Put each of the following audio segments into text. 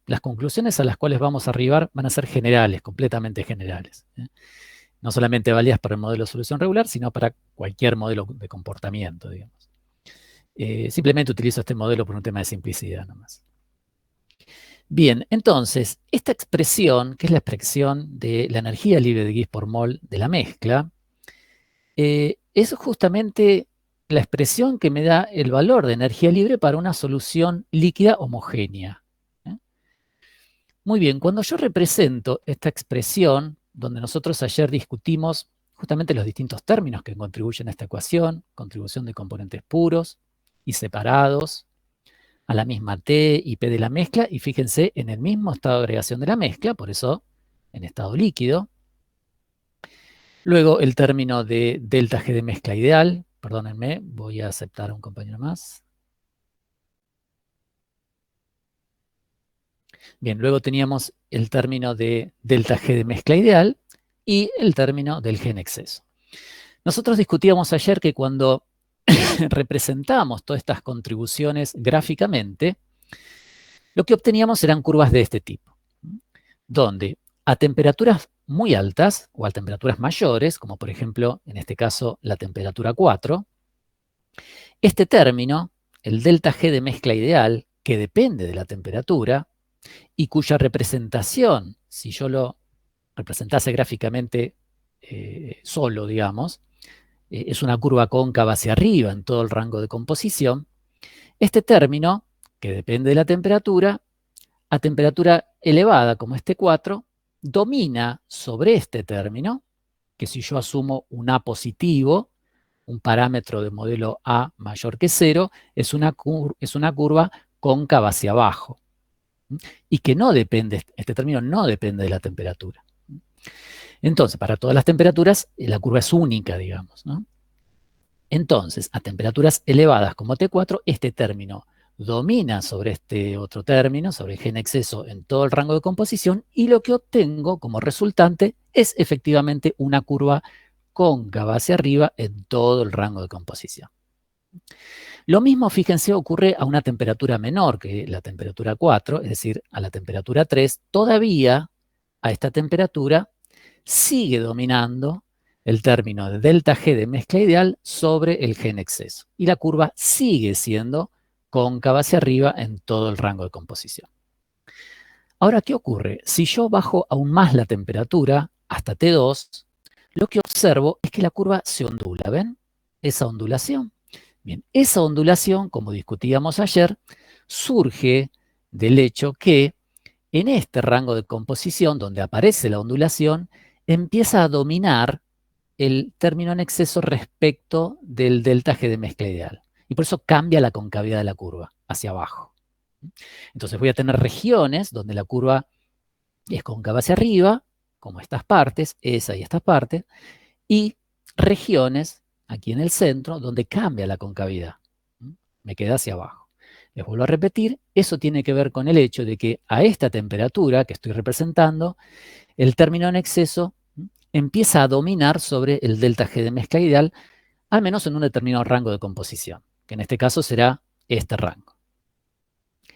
las conclusiones a las cuales vamos a arribar van a ser generales, completamente generales. No solamente válidas para el modelo de solución regular, sino para cualquier modelo de comportamiento, digamos. Simplemente utilizo este modelo por un tema de simplicidad nomás. Bien, entonces, esta expresión, que es la expresión de la energía libre de Gibbs por mol de la mezcla, es justamente la expresión que me da el valor de energía libre para una solución líquida homogénea. Muy bien, cuando yo represento esta expresión, donde nosotros ayer discutimos justamente los distintos términos que contribuyen a esta ecuación, contribución de componentes puros y separados, a la misma T y P de la mezcla, y fíjense, en el mismo estado de agregación de la mezcla, por eso en estado líquido. Luego el término de delta G de mezcla ideal, perdónenme, voy a aceptar a un compañero más. Bien, luego teníamos el término de delta G de mezcla ideal y el término del G en exceso. Nosotros discutíamos ayer que cuando representamos todas estas contribuciones gráficamente, lo que obteníamos eran curvas de este tipo, donde a temperaturas muy altas o a temperaturas mayores, como por ejemplo en este caso la temperatura 4, este término, el delta G de mezcla ideal, que depende de la temperatura y cuya representación, si yo lo representase gráficamente solo, digamos, es una curva cóncava hacia arriba en todo el rango de composición, este término, que depende de la temperatura, a temperatura elevada como este 4, domina sobre este término, que si yo asumo un A positivo, un parámetro de modelo A mayor que 0, es una curva cóncava hacia abajo. Y que no depende, este término no depende de la temperatura. Entonces, para todas las temperaturas, la curva es única, digamos, ¿no? Entonces, a temperaturas elevadas como T4, este término domina sobre este otro término, sobre G en exceso en todo el rango de composición, y lo que obtengo como resultante es efectivamente una curva cóncava hacia arriba en todo el rango de composición. Lo mismo, fíjense, ocurre a una temperatura menor que la temperatura 4, es decir, a la temperatura 3, todavía a esta temperatura sigue dominando el término de delta G de mezcla ideal sobre el G en exceso. Y la curva sigue siendo cóncava hacia arriba en todo el rango de composición. Ahora, ¿qué ocurre? Si yo bajo aún más la temperatura, hasta T2, lo que observo es que la curva se ondula, ¿ven? Esa ondulación. Bien, esa ondulación, como discutíamos ayer, surge del hecho que en este rango de composición, donde aparece la ondulación, empieza a dominar el término en exceso respecto del delta G de mezcla ideal. Y por eso cambia la concavidad de la curva hacia abajo. Entonces voy a tener regiones donde la curva es cóncava hacia arriba, como estas partes, esa y estas partes, y regiones aquí en el centro donde cambia la concavidad. Me queda hacia abajo. Les vuelvo a repetir, eso tiene que ver con el hecho de que a esta temperatura que estoy representando, el término en exceso empieza a dominar sobre el delta G de mezcla ideal, al menos en un determinado rango de composición, que en este caso será este rango.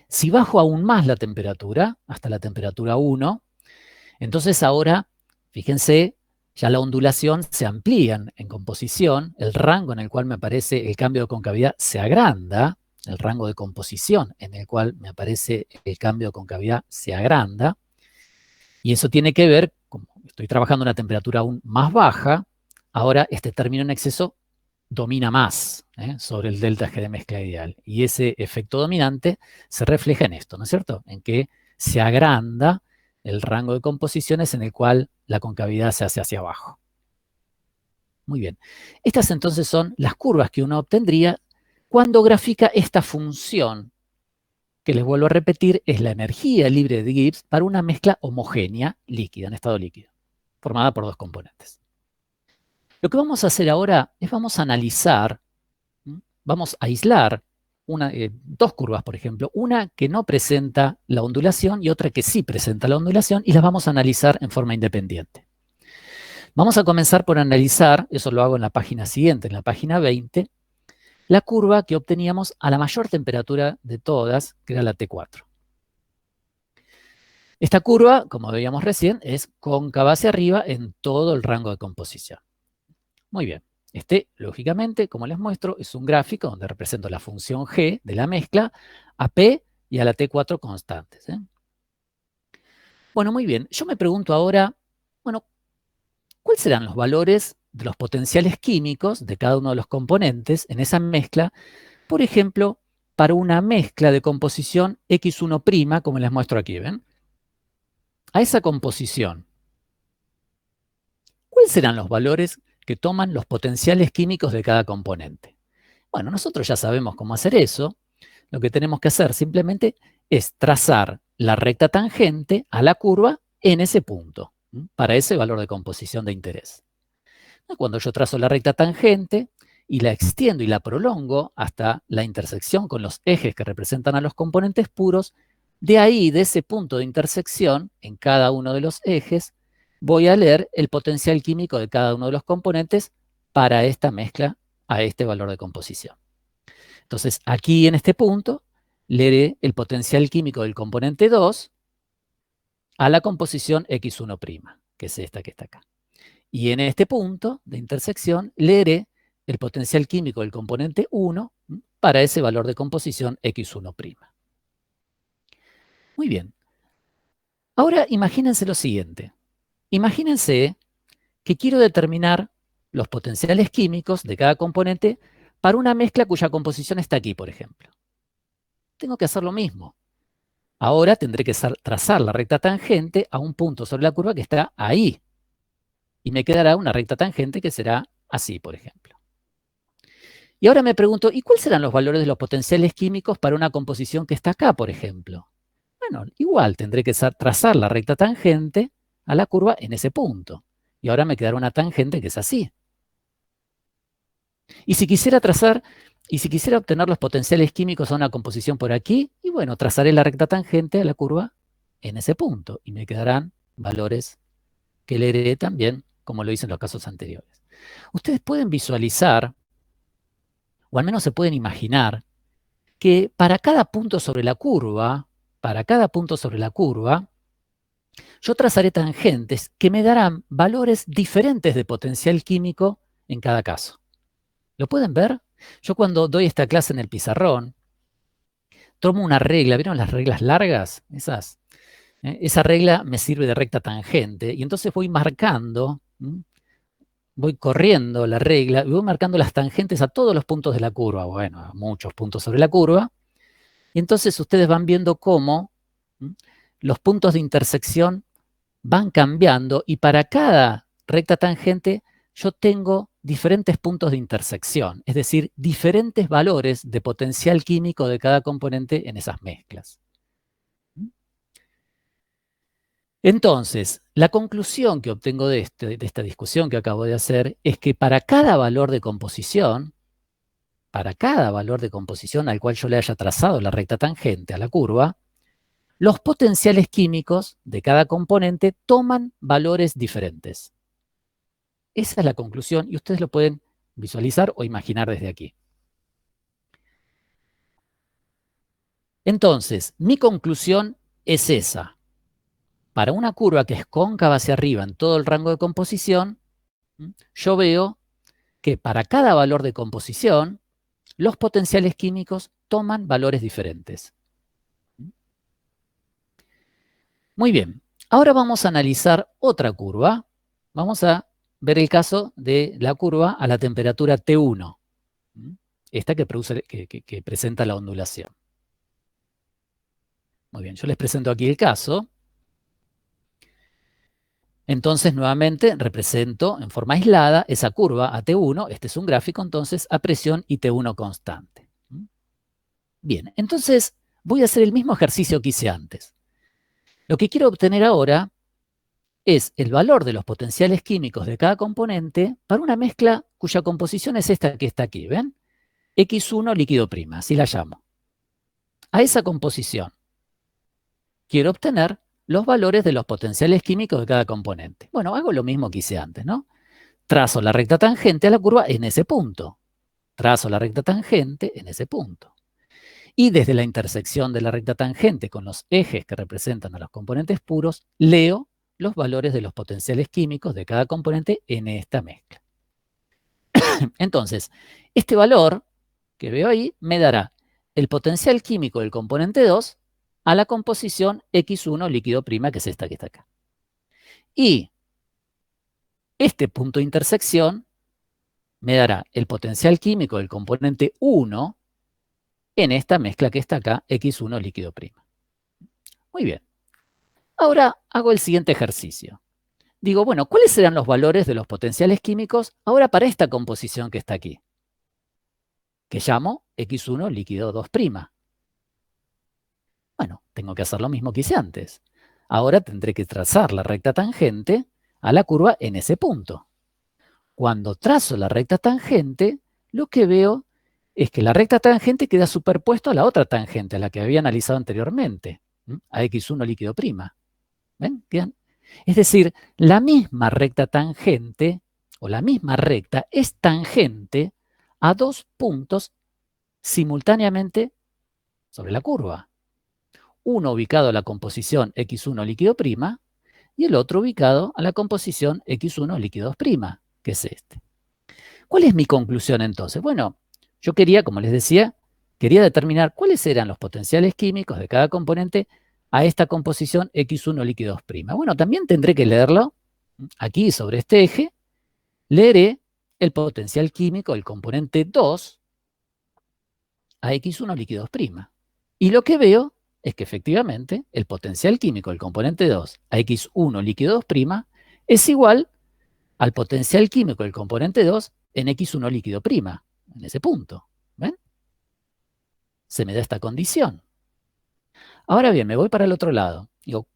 Si bajo aún más la temperatura, hasta la temperatura 1, entonces ahora, fíjense, ya la ondulación se amplía en composición, el rango en el cual me aparece el cambio de concavidad se agranda, el rango de composición en el cual me aparece el cambio de concavidad se agranda, y eso tiene que ver, como estoy trabajando a una temperatura aún más baja, ahora este término en exceso domina más sobre el delta G de mezcla ideal. Y ese efecto dominante se refleja en esto, ¿no es cierto? En que se agranda el rango de composiciones en el cual la concavidad se hace hacia abajo. Muy bien. Estas entonces son las curvas que uno obtendría cuando grafica esta función, que les vuelvo a repetir, es la energía libre de Gibbs para una mezcla homogénea líquida, en estado líquido, formada por dos componentes. Lo que vamos a hacer ahora es vamos a analizar, vamos a aislar dos curvas, por ejemplo, una que no presenta la ondulación y otra que sí presenta la ondulación, y las vamos a analizar en forma independiente. Vamos a comenzar por analizar, eso lo hago en la página siguiente, en la página 20, la curva que obteníamos a la mayor temperatura de todas, que era la T4. Esta curva, como veíamos recién, es cóncava hacia arriba en todo el rango de composición. Muy bien. Este, lógicamente, como les muestro, es un gráfico donde represento la función g de la mezcla a p y a la t4 constantes. Bueno, muy bien. Yo me pregunto ahora, bueno, ¿cuáles serán los valores de los potenciales químicos de cada uno de los componentes en esa mezcla? Por ejemplo, para una mezcla de composición X1', como les muestro aquí, ¿ven? A esa composición, ¿cuáles serán los valores que toman los potenciales químicos de cada componente? Bueno, nosotros ya sabemos cómo hacer eso. Lo que tenemos que hacer simplemente es trazar la recta tangente a la curva en ese punto, para ese valor de composición de interés. Cuando yo trazo la recta tangente y la extiendo y la prolongo hasta la intersección con los ejes que representan a los componentes puros, de ahí, de ese punto de intersección, en cada uno de los ejes, voy a leer el potencial químico de cada uno de los componentes para esta mezcla a este valor de composición. Entonces, aquí en este punto, leeré el potencial químico del componente 2 a la composición X1', que es esta que está acá. Y en este punto de intersección, leeré el potencial químico del componente 1 para ese valor de composición X1'. Muy bien. Ahora imagínense lo siguiente. Imagínense que quiero determinar los potenciales químicos de cada componente para una mezcla cuya composición está aquí, por ejemplo. Tengo que hacer lo mismo. Ahora tendré que trazar la recta tangente a un punto sobre la curva que está ahí. Y me quedará una recta tangente que será así, por ejemplo. Y ahora me pregunto, ¿y cuáles serán los valores de los potenciales químicos para una composición que está acá, por ejemplo? Bueno, igual tendré que trazar la recta tangente a la curva en ese punto. Y ahora me quedará una tangente que es así. Y si quisiera obtener los potenciales químicos a una composición por aquí, y bueno, trazaré la recta tangente a la curva en ese punto. Y me quedarán valores que leeré también, como lo hice en los casos anteriores. Ustedes pueden visualizar, o al menos se pueden imaginar, que para cada punto sobre la curva, yo trazaré tangentes que me darán valores diferentes de potencial químico en cada caso. ¿Lo pueden ver? Yo cuando doy esta clase en el pizarrón, tomo una regla, ¿vieron las reglas largas? Esas. Esa regla me sirve de recta tangente y entonces voy marcando, voy corriendo la regla y voy marcando las tangentes a todos los puntos de la curva, bueno, a muchos puntos sobre la curva. Y entonces ustedes van viendo cómo los puntos de intersección van cambiando y para cada recta tangente yo tengo diferentes puntos de intersección, es decir, diferentes valores de potencial químico de cada componente en esas mezclas. Entonces, la conclusión que obtengo de esta discusión que acabo de hacer es que para cada valor de composición al cual yo le haya trazado la recta tangente a la curva, los potenciales químicos de cada componente toman valores diferentes. Esa es la conclusión y ustedes lo pueden visualizar o imaginar desde aquí. Entonces, mi conclusión es esa. Para una curva que es cóncava hacia arriba en todo el rango de composición, yo veo que para cada valor de composición, los potenciales químicos toman valores diferentes. Muy bien, ahora vamos a analizar otra curva. Vamos a ver el caso de la curva a la temperatura T1, esta que presenta la ondulación. Muy bien, yo les presento aquí el caso. Entonces, nuevamente, represento en forma aislada esa curva a T1. Este es un gráfico, entonces, a presión y T1 constante. Bien, entonces voy a hacer el mismo ejercicio que hice antes. Lo que quiero obtener ahora es el valor de los potenciales químicos de cada componente para una mezcla cuya composición es esta que está aquí, ¿ven? X1 líquido prima, así la llamo. A esa composición quiero obtener los valores de los potenciales químicos de cada componente. Bueno, hago lo mismo que hice antes, ¿no? Trazo la recta tangente a la curva en ese punto. Trazo la recta tangente en ese punto. Y desde la intersección de la recta tangente con los ejes que representan a los componentes puros, leo los valores de los potenciales químicos de cada componente en esta mezcla. Entonces, este valor que veo ahí me dará el potencial químico del componente 2 a la composición X1 líquido prima, que es esta que está acá. Y este punto de intersección me dará el potencial químico del componente 1 en esta mezcla que está acá, X1 líquido prima. Muy bien. Ahora hago el siguiente ejercicio. Digo, bueno, ¿cuáles serán los valores de los potenciales químicos ahora para esta composición que está aquí? Que llamo X1 líquido 2'. Bueno, tengo que hacer lo mismo que hice antes. Ahora tendré que trazar la recta tangente a la curva en ese punto. Cuando trazo la recta tangente, lo que veo es que la recta tangente queda superpuesto a la otra tangente, a la que había analizado anteriormente, a X1 líquido prima. ¿Ven? ¿Bien? Es decir, la misma recta tangente, o la misma recta, es tangente a dos puntos simultáneamente sobre la curva. Uno ubicado a la composición X1 líquido prima y el otro ubicado a la composición X1 líquido 2', que es este. ¿Cuál es mi conclusión entonces? Bueno, yo quería, como les decía, quería determinar cuáles eran los potenciales químicos de cada componente a esta composición X1 líquido 2'. Bueno, también tendré que leerlo aquí sobre este eje. Leeré el potencial químico del componente 2 a X1 líquido 2'. Y lo que veo es que efectivamente el potencial químico del componente 2 a X1 líquido 2' es igual al potencial químico del componente 2 en X1 líquido prima, en ese punto. ¿Ven? Se me da esta condición. Ahora bien, me voy para el otro lado. Digo,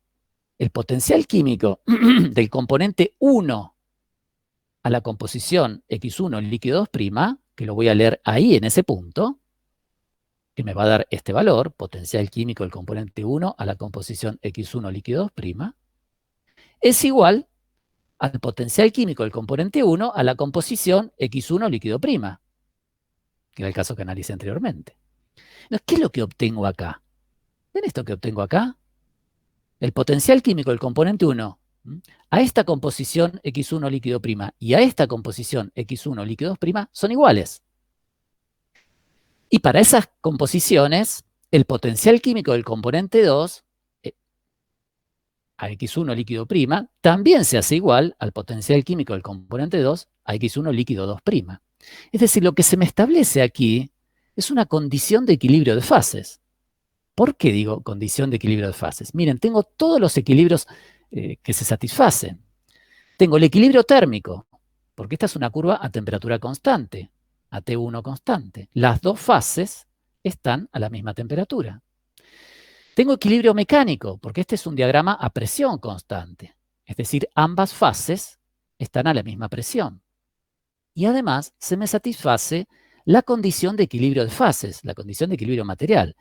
el potencial químico del componente 1 a la composición X1 líquido 2', que lo voy a leer ahí en ese punto, que me va a dar este valor, potencial químico del componente 1 a la composición X1 líquido 2', es igual al potencial químico del componente 1 a la composición X1 líquido prima, que era el caso que analicé anteriormente. Entonces, ¿qué es lo que obtengo acá? ¿Ven esto que obtengo acá? El potencial químico del componente 1 a esta composición X1 líquido prima y a esta composición X1 líquido 2' son iguales. Y para esas composiciones, el potencial químico del componente 2 a X1 líquido prima también se hace igual al potencial químico del componente 2 a X1 líquido 2'. Es decir, lo que se me establece aquí es una condición de equilibrio de fases. ¿Por qué digo condición de equilibrio de fases? Miren, tengo todos los equilibrios que se satisfacen. Tengo el equilibrio térmico, porque esta es una curva a temperatura constante, a T1 constante. Las dos fases están a la misma temperatura. Tengo equilibrio mecánico, porque este es un diagrama a presión constante. Es decir, ambas fases están a la misma presión. Y además se me satisface la condición de equilibrio de fases, la condición de equilibrio material,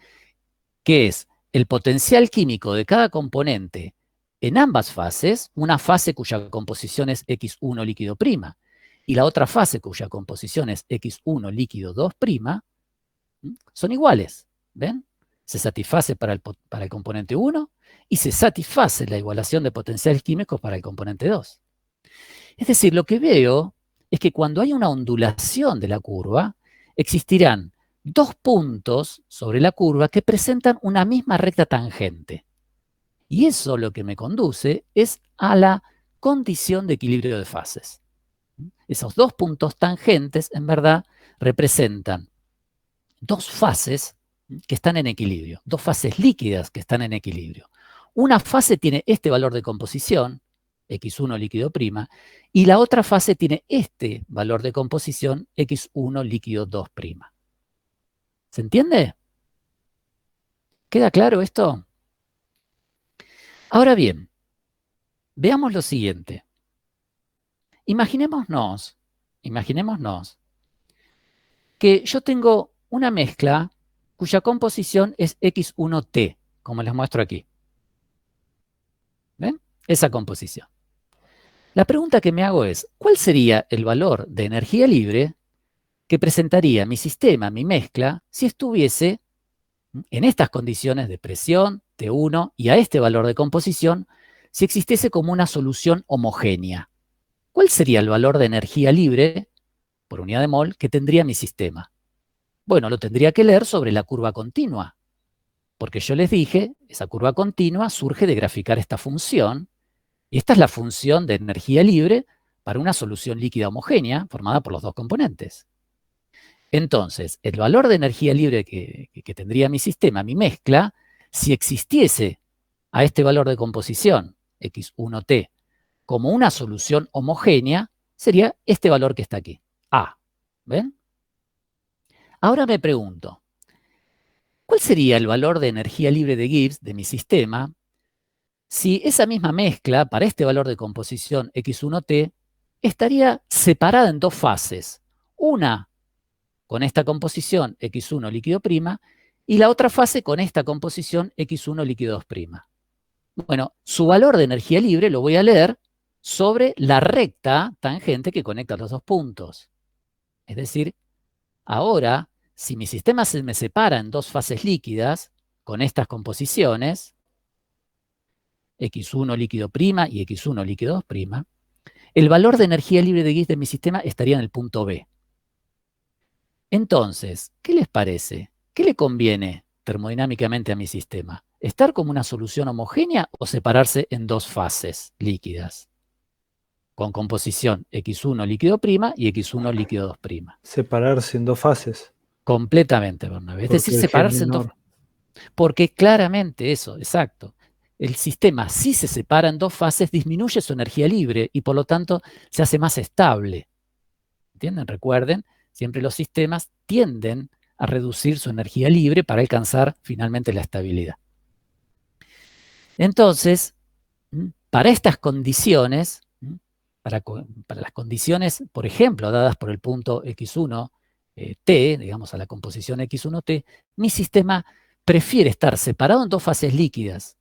que es el potencial químico de cada componente en ambas fases, una fase cuya composición es X1 líquido prima y la otra fase cuya composición es X1 líquido 2', son iguales. ¿Ven? Se satisface para el componente 1 y se satisface la igualación de potenciales químicos para el componente 2. Es decir, lo que veo es que cuando hay una ondulación de la curva, existirán dos puntos sobre la curva que presentan una misma recta tangente. Y eso lo que me conduce es a la condición de equilibrio de fases. Esos dos puntos tangentes, en verdad, representan dos fases que están en equilibrio, dos fases líquidas que están en equilibrio. Una fase tiene este valor de composición, X1 líquido prima, y la otra fase tiene este valor de composición, X1 líquido 2'. ¿Se entiende? ¿Queda claro esto? Ahora bien, veamos lo siguiente. Imaginémonos que yo tengo una mezcla cuya composición es X1T, como les muestro aquí. ¿Ven? Esa composición. La pregunta que me hago es, ¿cuál sería el valor de energía libre que presentaría mi sistema, mi mezcla, si estuviese en estas condiciones de presión, T1, y a este valor de composición, si existiese como una solución homogénea. ¿Cuál sería el valor de energía libre por unidad de mol que tendría mi sistema? Bueno, lo tendría que leer sobre la curva continua, porque yo les dije, esa curva continua surge de graficar esta función, y esta es la función de energía libre para una solución líquida homogénea formada por los dos componentes. Entonces, el valor de energía libre que tendría mi sistema, mi mezcla, si existiese a este valor de composición, x1t, como una solución homogénea, sería este valor que está aquí, A. ¿Ven? Ahora me pregunto, ¿cuál sería el valor de energía libre de Gibbs de mi sistema si esa misma mezcla para este valor de composición x1t estaría separada en dos fases? Una con esta composición x1 líquido prima y la otra fase con esta composición x1 líquido 2 prima. Bueno, su valor de energía libre lo voy a leer sobre la recta tangente que conecta los dos puntos. Es decir, ahora, si mi sistema se me separa en dos fases líquidas con estas composiciones, x1 líquido prima y x1 líquido 2 prima, el valor de energía libre de Gibbs de mi sistema estaría en el punto B. Entonces, ¿qué les parece? ¿Qué le conviene termodinámicamente a mi sistema? ¿Estar como una solución homogénea o separarse en dos fases líquidas? Con composición x1 líquido prima y x1 líquido 2 prima. Separarse en dos fases. Completamente, Bernabé. Es decir, separarse en dos. Porque claramente eso, exacto. El sistema, si se separa en dos fases, disminuye su energía libre y por lo tanto se hace más estable. ¿Entienden? Recuerden, siempre los sistemas tienden a reducir su energía libre para alcanzar finalmente la estabilidad. Entonces, para estas condiciones, para las condiciones, por ejemplo, dadas por el punto x1 t, digamos a la composición x1t, mi sistema prefiere estar separado en dos fases líquidas,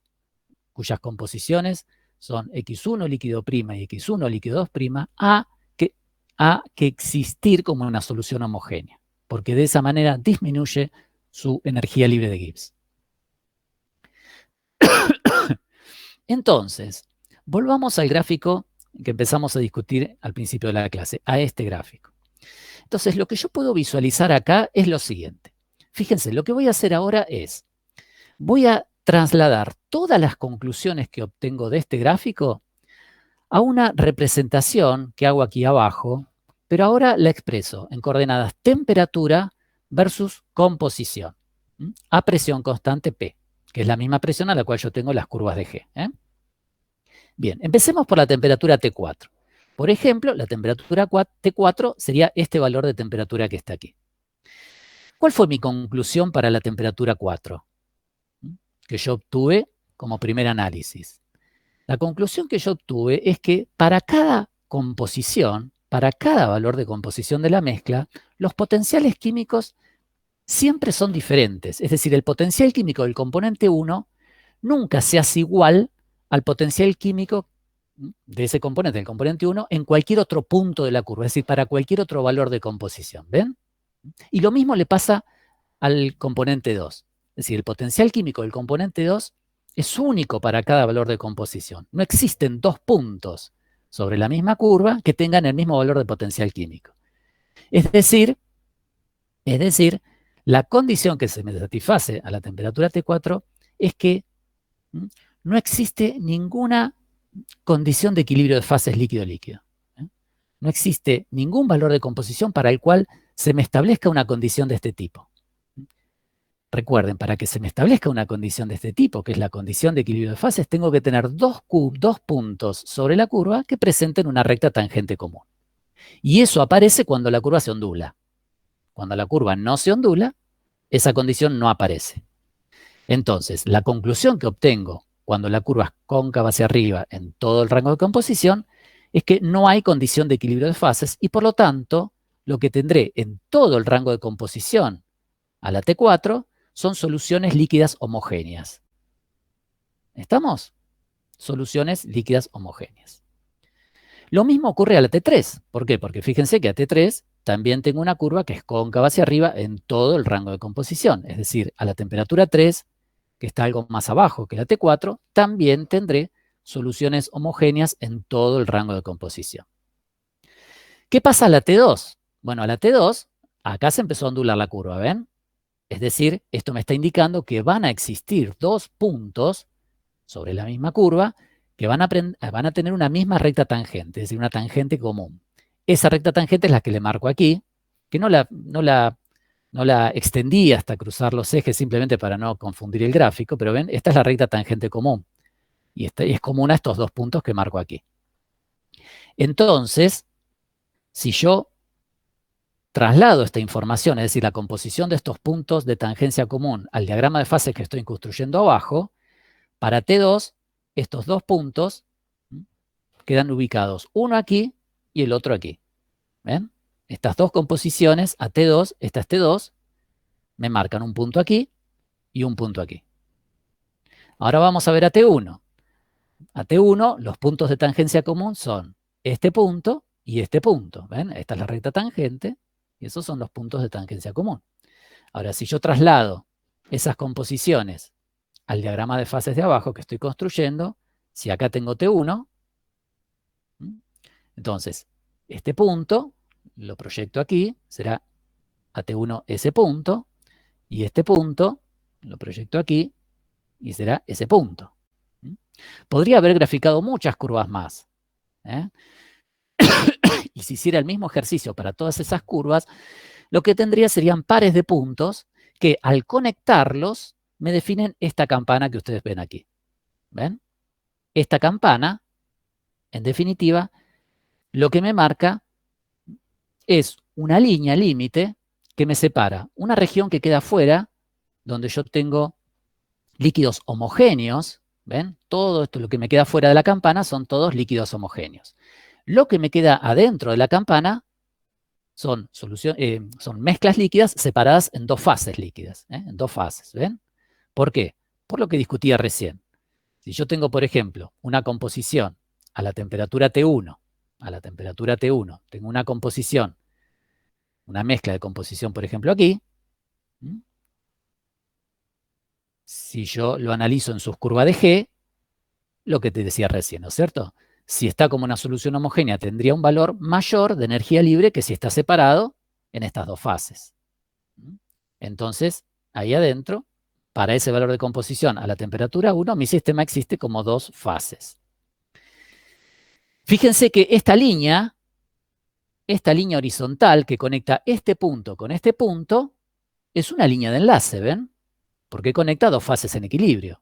cuyas composiciones son x1 líquido prima y x1 líquido 2 prima, a que existir como una solución homogénea, porque de esa manera disminuye su energía libre de Gibbs. Entonces, volvamos al gráfico que empezamos a discutir al principio de la clase, a este gráfico. Entonces, lo que yo puedo visualizar acá es lo siguiente. Fíjense, lo que voy a hacer ahora es, voy a trasladar todas las conclusiones que obtengo de este gráfico a una representación que hago aquí abajo, pero ahora la expreso en coordenadas temperatura versus composición, a presión constante P, que es la misma presión a la cual yo tengo las curvas de G. Bien, empecemos por la temperatura T4. Por ejemplo, la temperatura T4 sería este valor de temperatura que está aquí. ¿Cuál fue mi conclusión para la temperatura 4? Que yo obtuve como primer análisis. La conclusión que yo obtuve es que para cada composición, para cada valor de composición de la mezcla, los potenciales químicos siempre son diferentes. Es decir, el potencial químico del componente 1 nunca se hace igual al potencial químico de ese componente, del componente 1, en cualquier otro punto de la curva, es decir, para cualquier otro valor de composición. ¿Ven? Y lo mismo le pasa al componente 2. Es decir, el potencial químico del componente 2 es único para cada valor de composición. No existen dos puntos sobre la misma curva que tengan el mismo valor de potencial químico. Es decir, la condición que se me satisface a la temperatura T4 es que no existe ninguna condición de equilibrio de fases líquido-líquido. No existe ningún valor de composición para el cual se me establezca una condición de este tipo. Recuerden, para que se me establezca una condición de este tipo, que es la condición de equilibrio de fases, tengo que tener dos puntos sobre la curva que presenten una recta tangente común. Y eso aparece cuando la curva se ondula. Cuando la curva no se ondula, esa condición no aparece. Entonces, la conclusión que obtengo cuando la curva es cóncava hacia arriba en todo el rango de composición es que no hay condición de equilibrio de fases y por lo tanto, lo que tendré en todo el rango de composición a la T4 son soluciones líquidas homogéneas. ¿Estamos? Soluciones líquidas homogéneas. Lo mismo ocurre a la T3. ¿Por qué? Porque fíjense que a T3 también tengo una curva que es cóncava hacia arriba en todo el rango de composición. Es decir, a la temperatura 3, que está algo más abajo que la T4, también tendré soluciones homogéneas en todo el rango de composición. ¿Qué pasa a la T2? Bueno, a la T2, acá se empezó a ondular la curva, ¿ven? Es decir, esto me está indicando que van a existir dos puntos sobre la misma curva que van a tener una misma recta tangente, es decir, una tangente común. Esa recta tangente es la que le marco aquí, que no la extendí hasta cruzar los ejes simplemente para no confundir el gráfico, pero ven, esta es la recta tangente común. Y es común a estos dos puntos que marco aquí. Entonces, si yo traslado esta información, es decir, la composición de estos puntos de tangencia común al diagrama de fases que estoy construyendo abajo, para T2, estos dos puntos quedan ubicados, uno aquí y el otro aquí. ¿Ven? Estas dos composiciones, a T2, esta es T2, me marcan un punto aquí y un punto aquí. Ahora vamos a ver a T1. A T1, los puntos de tangencia común son este punto y este punto. ¿Ven? Esta es la recta tangente y esos son los puntos de tangencia común. Ahora, si yo traslado esas composiciones al diagrama de fases de abajo que estoy construyendo, si acá tengo T1, entonces este punto lo proyecto aquí, será a T1 ese punto, y este punto lo proyecto aquí y será ese punto. Podría haber graficado muchas curvas más. Y si hiciera el mismo ejercicio para todas esas curvas, lo que tendría serían pares de puntos que al conectarlos me definen esta campana que ustedes ven aquí. ¿Ven? Esta campana, en definitiva, lo que me marca es una línea límite que me separa una región que queda fuera, donde yo tengo líquidos homogéneos. ¿Ven? Todo esto, lo que me queda fuera de la campana, son todos líquidos homogéneos. Lo que me queda adentro de la campana son mezclas líquidas separadas en dos fases líquidas, en dos fases. ¿Ven? ¿Por qué? Por lo que discutía recién. Si yo tengo, por ejemplo, una composición a la temperatura T1, tengo una composición, una mezcla de composición, por ejemplo, aquí. Si yo lo analizo en sus curvas de G, lo que te decía recién, ¿no es cierto? Si está como una solución homogénea, tendría un valor mayor de energía libre que si está separado en estas dos fases. Entonces, ahí adentro, para ese valor de composición a la temperatura 1, mi sistema existe como dos fases. Fíjense que esta línea horizontal que conecta este punto con este punto, es una línea de enlace, ¿ven? Porque conecta dos fases en equilibrio.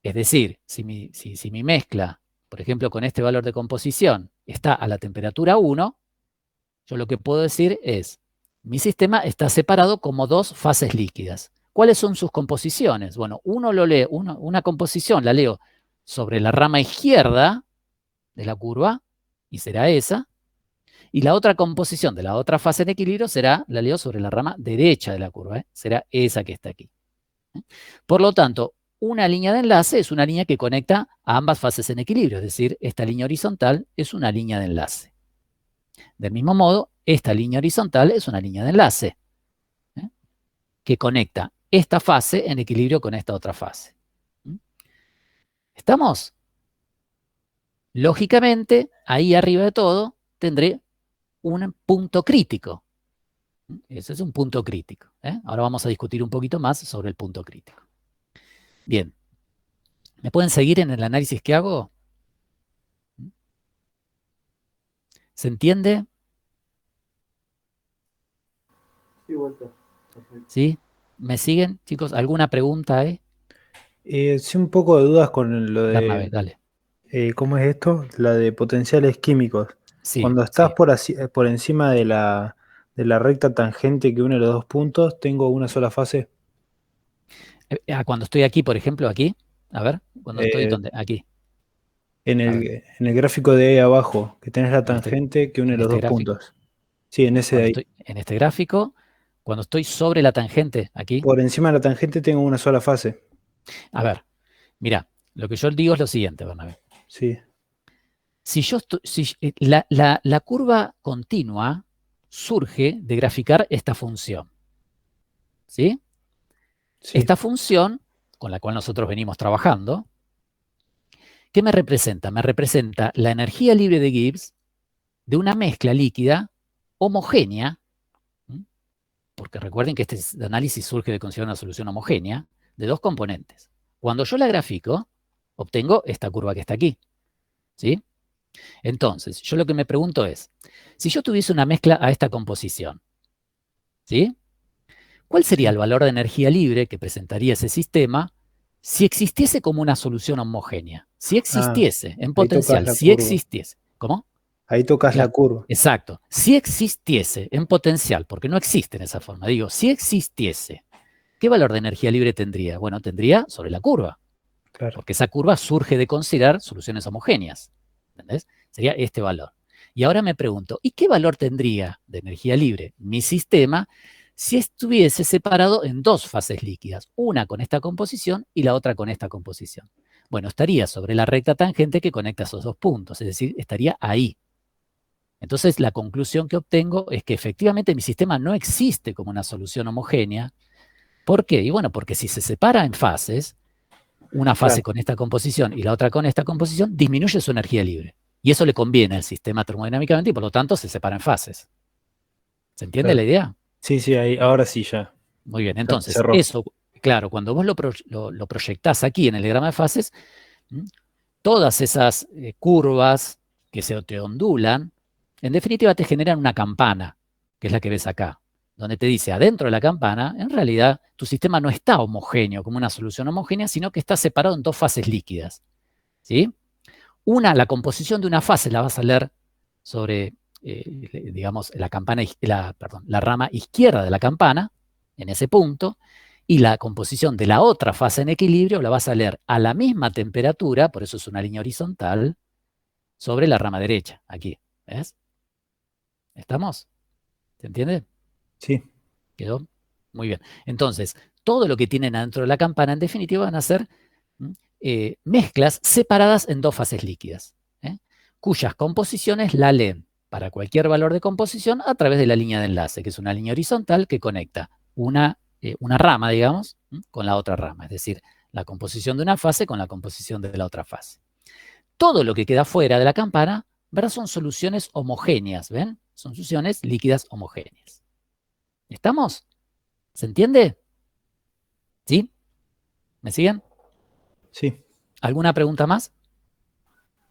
Es decir, si mi mezcla, por ejemplo, con este valor de composición, está a la temperatura 1, yo lo que puedo decir es, mi sistema está separado como dos fases líquidas. ¿Cuáles son sus composiciones? Bueno, una composición la leo sobre la rama izquierda de la curva, y será esa, y la otra composición de la otra fase en equilibrio la leo sobre la rama derecha de la curva, será esa que está aquí. Por lo tanto, una línea de enlace es una línea que conecta a ambas fases en equilibrio, es decir, esta línea horizontal es una línea de enlace. Del mismo modo, esta línea horizontal es una línea de enlace que conecta esta fase en equilibrio con esta otra fase. ¿Estamos? Lógicamente, ahí arriba de todo tendré un punto crítico. Ese es un punto crítico. Ahora vamos a discutir un poquito más sobre el punto crítico. Bien. ¿Me pueden seguir en el análisis que hago? ¿Se entiende? Sí, vuelta. Perfecto. ¿Sí? ¿Me siguen, chicos? ¿Alguna pregunta, Sí, un poco de dudas con lo Bernabé, de, dale. ¿cómo es esto? La de potenciales químicos. Sí, Cuando estás sí. por encima de la recta tangente que une los dos puntos, tengo una sola fase. Cuando estoy aquí, por ejemplo, aquí. A ver, cuando estoy, Eh, ¿dónde? Aquí. en A ver, el gráfico de ahí abajo, que tenés la tangente que une en los este dos gráfico. puntos. Sí, en ese de Cuando ahí. estoy en este gráfico, cuando estoy sobre la tangente, aquí. Por encima de la tangente tengo una sola fase. A ver, mira, lo que yo digo es lo siguiente, Bernabé. Sí. la curva continua surge de graficar esta función. ¿Sí? Sí. Esta función, con la cual nosotros venimos trabajando, ¿qué me representa? Me representa la energía libre de Gibbs de una mezcla líquida homogénea, porque recuerden que este análisis surge de considerar una solución homogénea, de dos componentes. Cuando yo la grafico, obtengo esta curva que está aquí. ¿Sí? Entonces, yo lo que me pregunto es, si yo tuviese una mezcla a esta composición, ¿sí? ¿Cuál sería el valor de energía libre que presentaría ese sistema si existiese como una solución homogénea? Si existiese en potencial, si existiese. ¿Cómo? Ahí tocas la curva. Exacto. Si existiese en potencial, porque no existe en esa forma, digo, si existiese, ¿qué valor de energía libre tendría? Bueno, tendría sobre la curva. Claro. Porque esa curva surge de considerar soluciones homogéneas. ¿Entendés? Sería este valor. Y ahora me pregunto, ¿y qué valor tendría de energía libre mi sistema si estuviese separado en dos fases líquidas? Una con esta composición y la otra con esta composición. Bueno, estaría sobre la recta tangente que conecta esos dos puntos, es decir, estaría ahí. Entonces, la conclusión que obtengo es que efectivamente mi sistema no existe como una solución homogénea. ¿Por qué? Y bueno, porque si se separa en fases, una fase con esta composición y la otra con esta composición, disminuye su energía libre. Y eso le conviene al sistema termodinámicamente y por lo tanto se separa en fases. ¿Se entiende la idea? Sí, sí, ahí, ahora sí ya. Muy bien, entonces eso, claro, cuando vos lo proyectás aquí en el diagrama de fases, todas esas curvas que se te ondulan, en definitiva te generan una campana, que es la que ves acá, donde te dice, adentro de la campana, en realidad tu sistema no está homogéneo como una solución homogénea, sino que está separado en dos fases líquidas. ¿Sí? La composición de una fase la vas a leer sobre, digamos, la rama izquierda de la campana, en ese punto, y la composición de la otra fase en equilibrio la vas a leer a la misma temperatura, por eso es una línea horizontal, sobre la rama derecha, aquí. ¿Ves? ¿Estamos? ¿Se entiende? Sí. ¿Quedó? Muy bien. Entonces, todo lo que tienen adentro de la campana, en definitiva, van a ser mezclas separadas en dos fases líquidas, cuyas composiciones la leen para cualquier valor de composición a través de la línea de enlace, que es una línea horizontal que conecta una rama, digamos, con la otra rama, es decir, la composición de una fase con la composición de la otra fase. Todo lo que queda fuera de la campana, ¿verdad? Son soluciones homogéneas, ¿ven? Son soluciones líquidas homogéneas. ¿Estamos? ¿Se entiende? ¿Sí? ¿Me siguen? Sí. ¿Alguna pregunta más?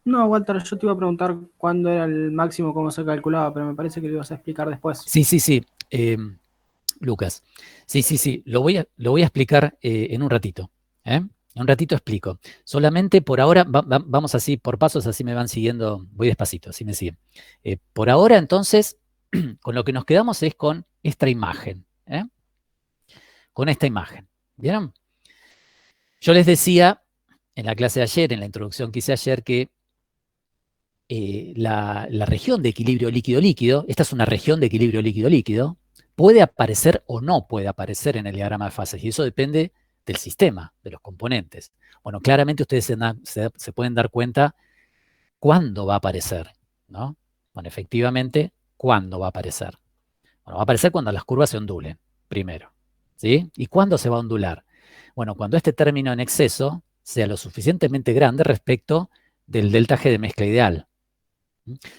No, Walter, yo te iba a preguntar cuándo era el máximo, cómo se calculaba, pero me parece que lo ibas a explicar después. Sí. Lucas. Sí. Lo voy a explicar en un ratito. En un ratito explico. Solamente por ahora, vamos así por pasos, así me van siguiendo. Voy despacito, así me siguen. Por ahora, entonces, con lo que nos quedamos es con esta imagen. Con esta imagen. ¿Vieron? Yo les decía en la clase de ayer, en la introducción que hice ayer, que la región de equilibrio líquido-líquido, esta es una región de equilibrio líquido-líquido, puede aparecer o no puede aparecer en el diagrama de fases, y eso depende del sistema, de los componentes. Bueno, claramente ustedes se pueden dar cuenta cuándo va a aparecer, ¿no? Bueno, efectivamente, ¿cuándo va a aparecer? Bueno, va a aparecer cuando las curvas se ondulen, primero, ¿sí? ¿Y cuándo se va a ondular? Bueno, cuando este término en exceso sea lo suficientemente grande respecto del delta G de mezcla ideal.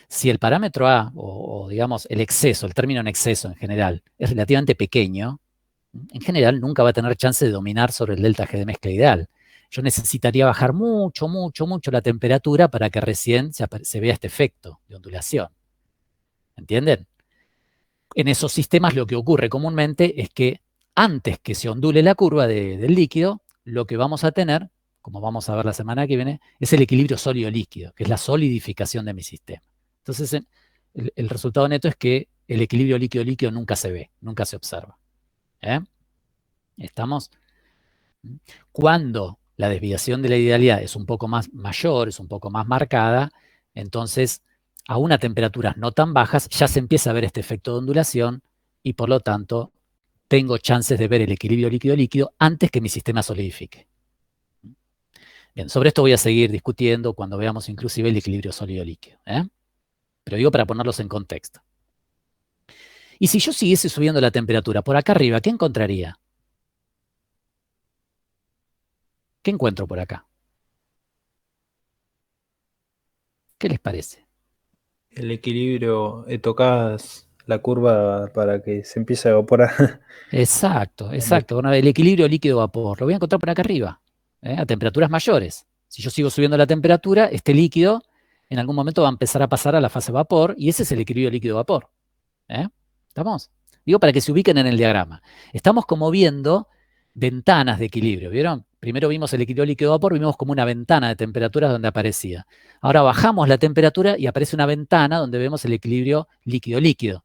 Si el parámetro A, o digamos el exceso, el término en exceso en general, es relativamente pequeño, en general nunca va a tener chance de dominar sobre el delta G de mezcla ideal. Yo necesitaría bajar mucho la temperatura para que recién se vea este efecto de ondulación. ¿Entienden? En esos sistemas lo que ocurre comúnmente es que antes que se ondule la curva del líquido, lo que vamos a tener, como vamos a ver la semana que viene, es el equilibrio sólido-líquido, que es la solidificación de mi sistema. Entonces, el resultado neto es que el equilibrio líquido-líquido nunca se ve, nunca se observa. ¿Estamos? Cuando la desviación de la idealidad es un poco más mayor, es un poco más marcada, entonces, aún a temperaturas no tan bajas, ya se empieza a ver este efecto de ondulación y, por lo tanto, tengo chances de ver el equilibrio líquido-líquido antes que mi sistema solidifique. Bien, sobre esto voy a seguir discutiendo cuando veamos inclusive el equilibrio sólido-líquido, ¿eh? Pero digo para ponerlos en contexto. Y si yo siguiese subiendo la temperatura por acá arriba, ¿qué encontraría? ¿Qué encuentro por acá? ¿Qué les parece? El equilibrio, tocas la curva para que se empiece a evaporar. Exacto, exacto. Bueno, el equilibrio líquido-vapor. Lo voy a encontrar por acá arriba, a temperaturas mayores. Si yo sigo subiendo la temperatura, este líquido en algún momento va a empezar a pasar a la fase vapor y ese es el equilibrio líquido-vapor. ¿Estamos? Digo para que se ubiquen en el diagrama. Estamos como viendo ventanas de equilibrio, ¿vieron? Primero vimos el equilibrio líquido-vapor, vimos como una ventana de temperaturas donde aparecía. Ahora bajamos la temperatura y aparece una ventana donde vemos el equilibrio líquido-líquido.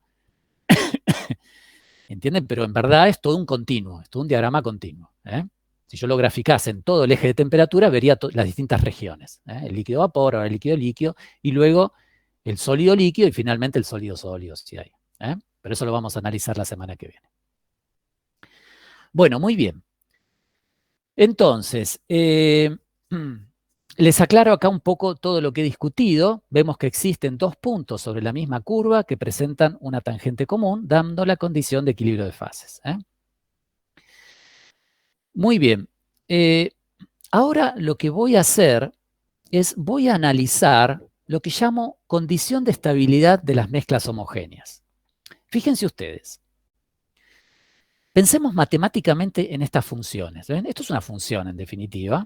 ¿Entienden? Pero en verdad es todo un continuo, es todo un diagrama continuo. Si yo lo graficase en todo el eje de temperatura, vería las distintas regiones. El líquido-vapor, ahora el líquido-líquido, y luego el sólido-líquido y finalmente el sólido-sólido, si hay. Pero eso lo vamos a analizar la semana que viene. Bueno, muy bien. Entonces, les aclaro acá un poco todo lo que he discutido. Vemos que existen dos puntos sobre la misma curva que presentan una tangente común, dando la condición de equilibrio de fases. Muy bien. Ahora lo que voy a hacer es, voy a analizar lo que llamo condición de estabilidad de las mezclas homogéneas. Fíjense ustedes. Pensemos matemáticamente en estas funciones. ¿Ven? Esto es una función, en definitiva.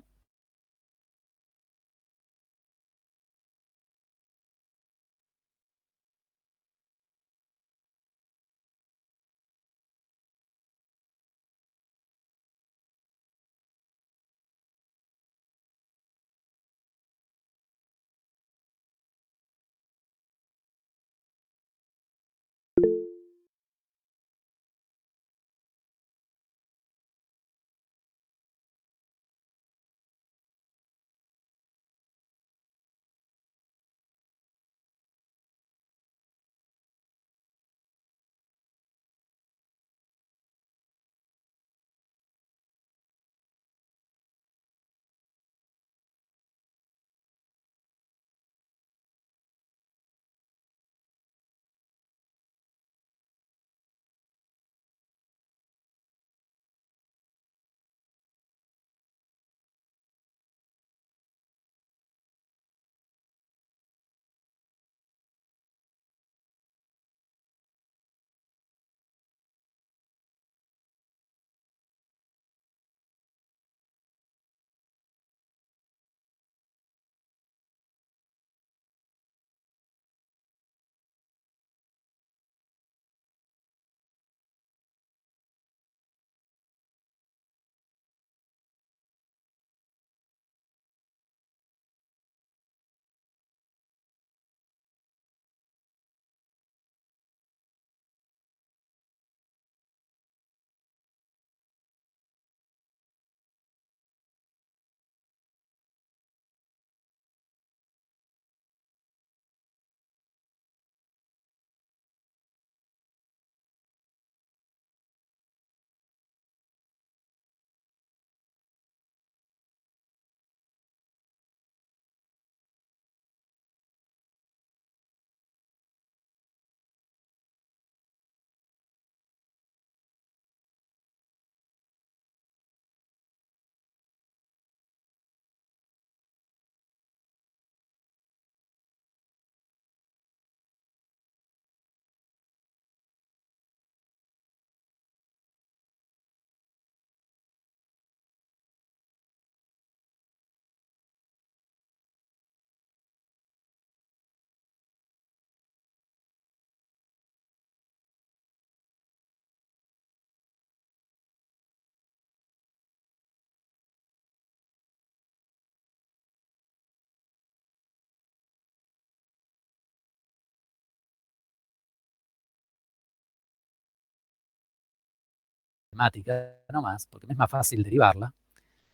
Matemática nomás, porque me es más fácil derivarla.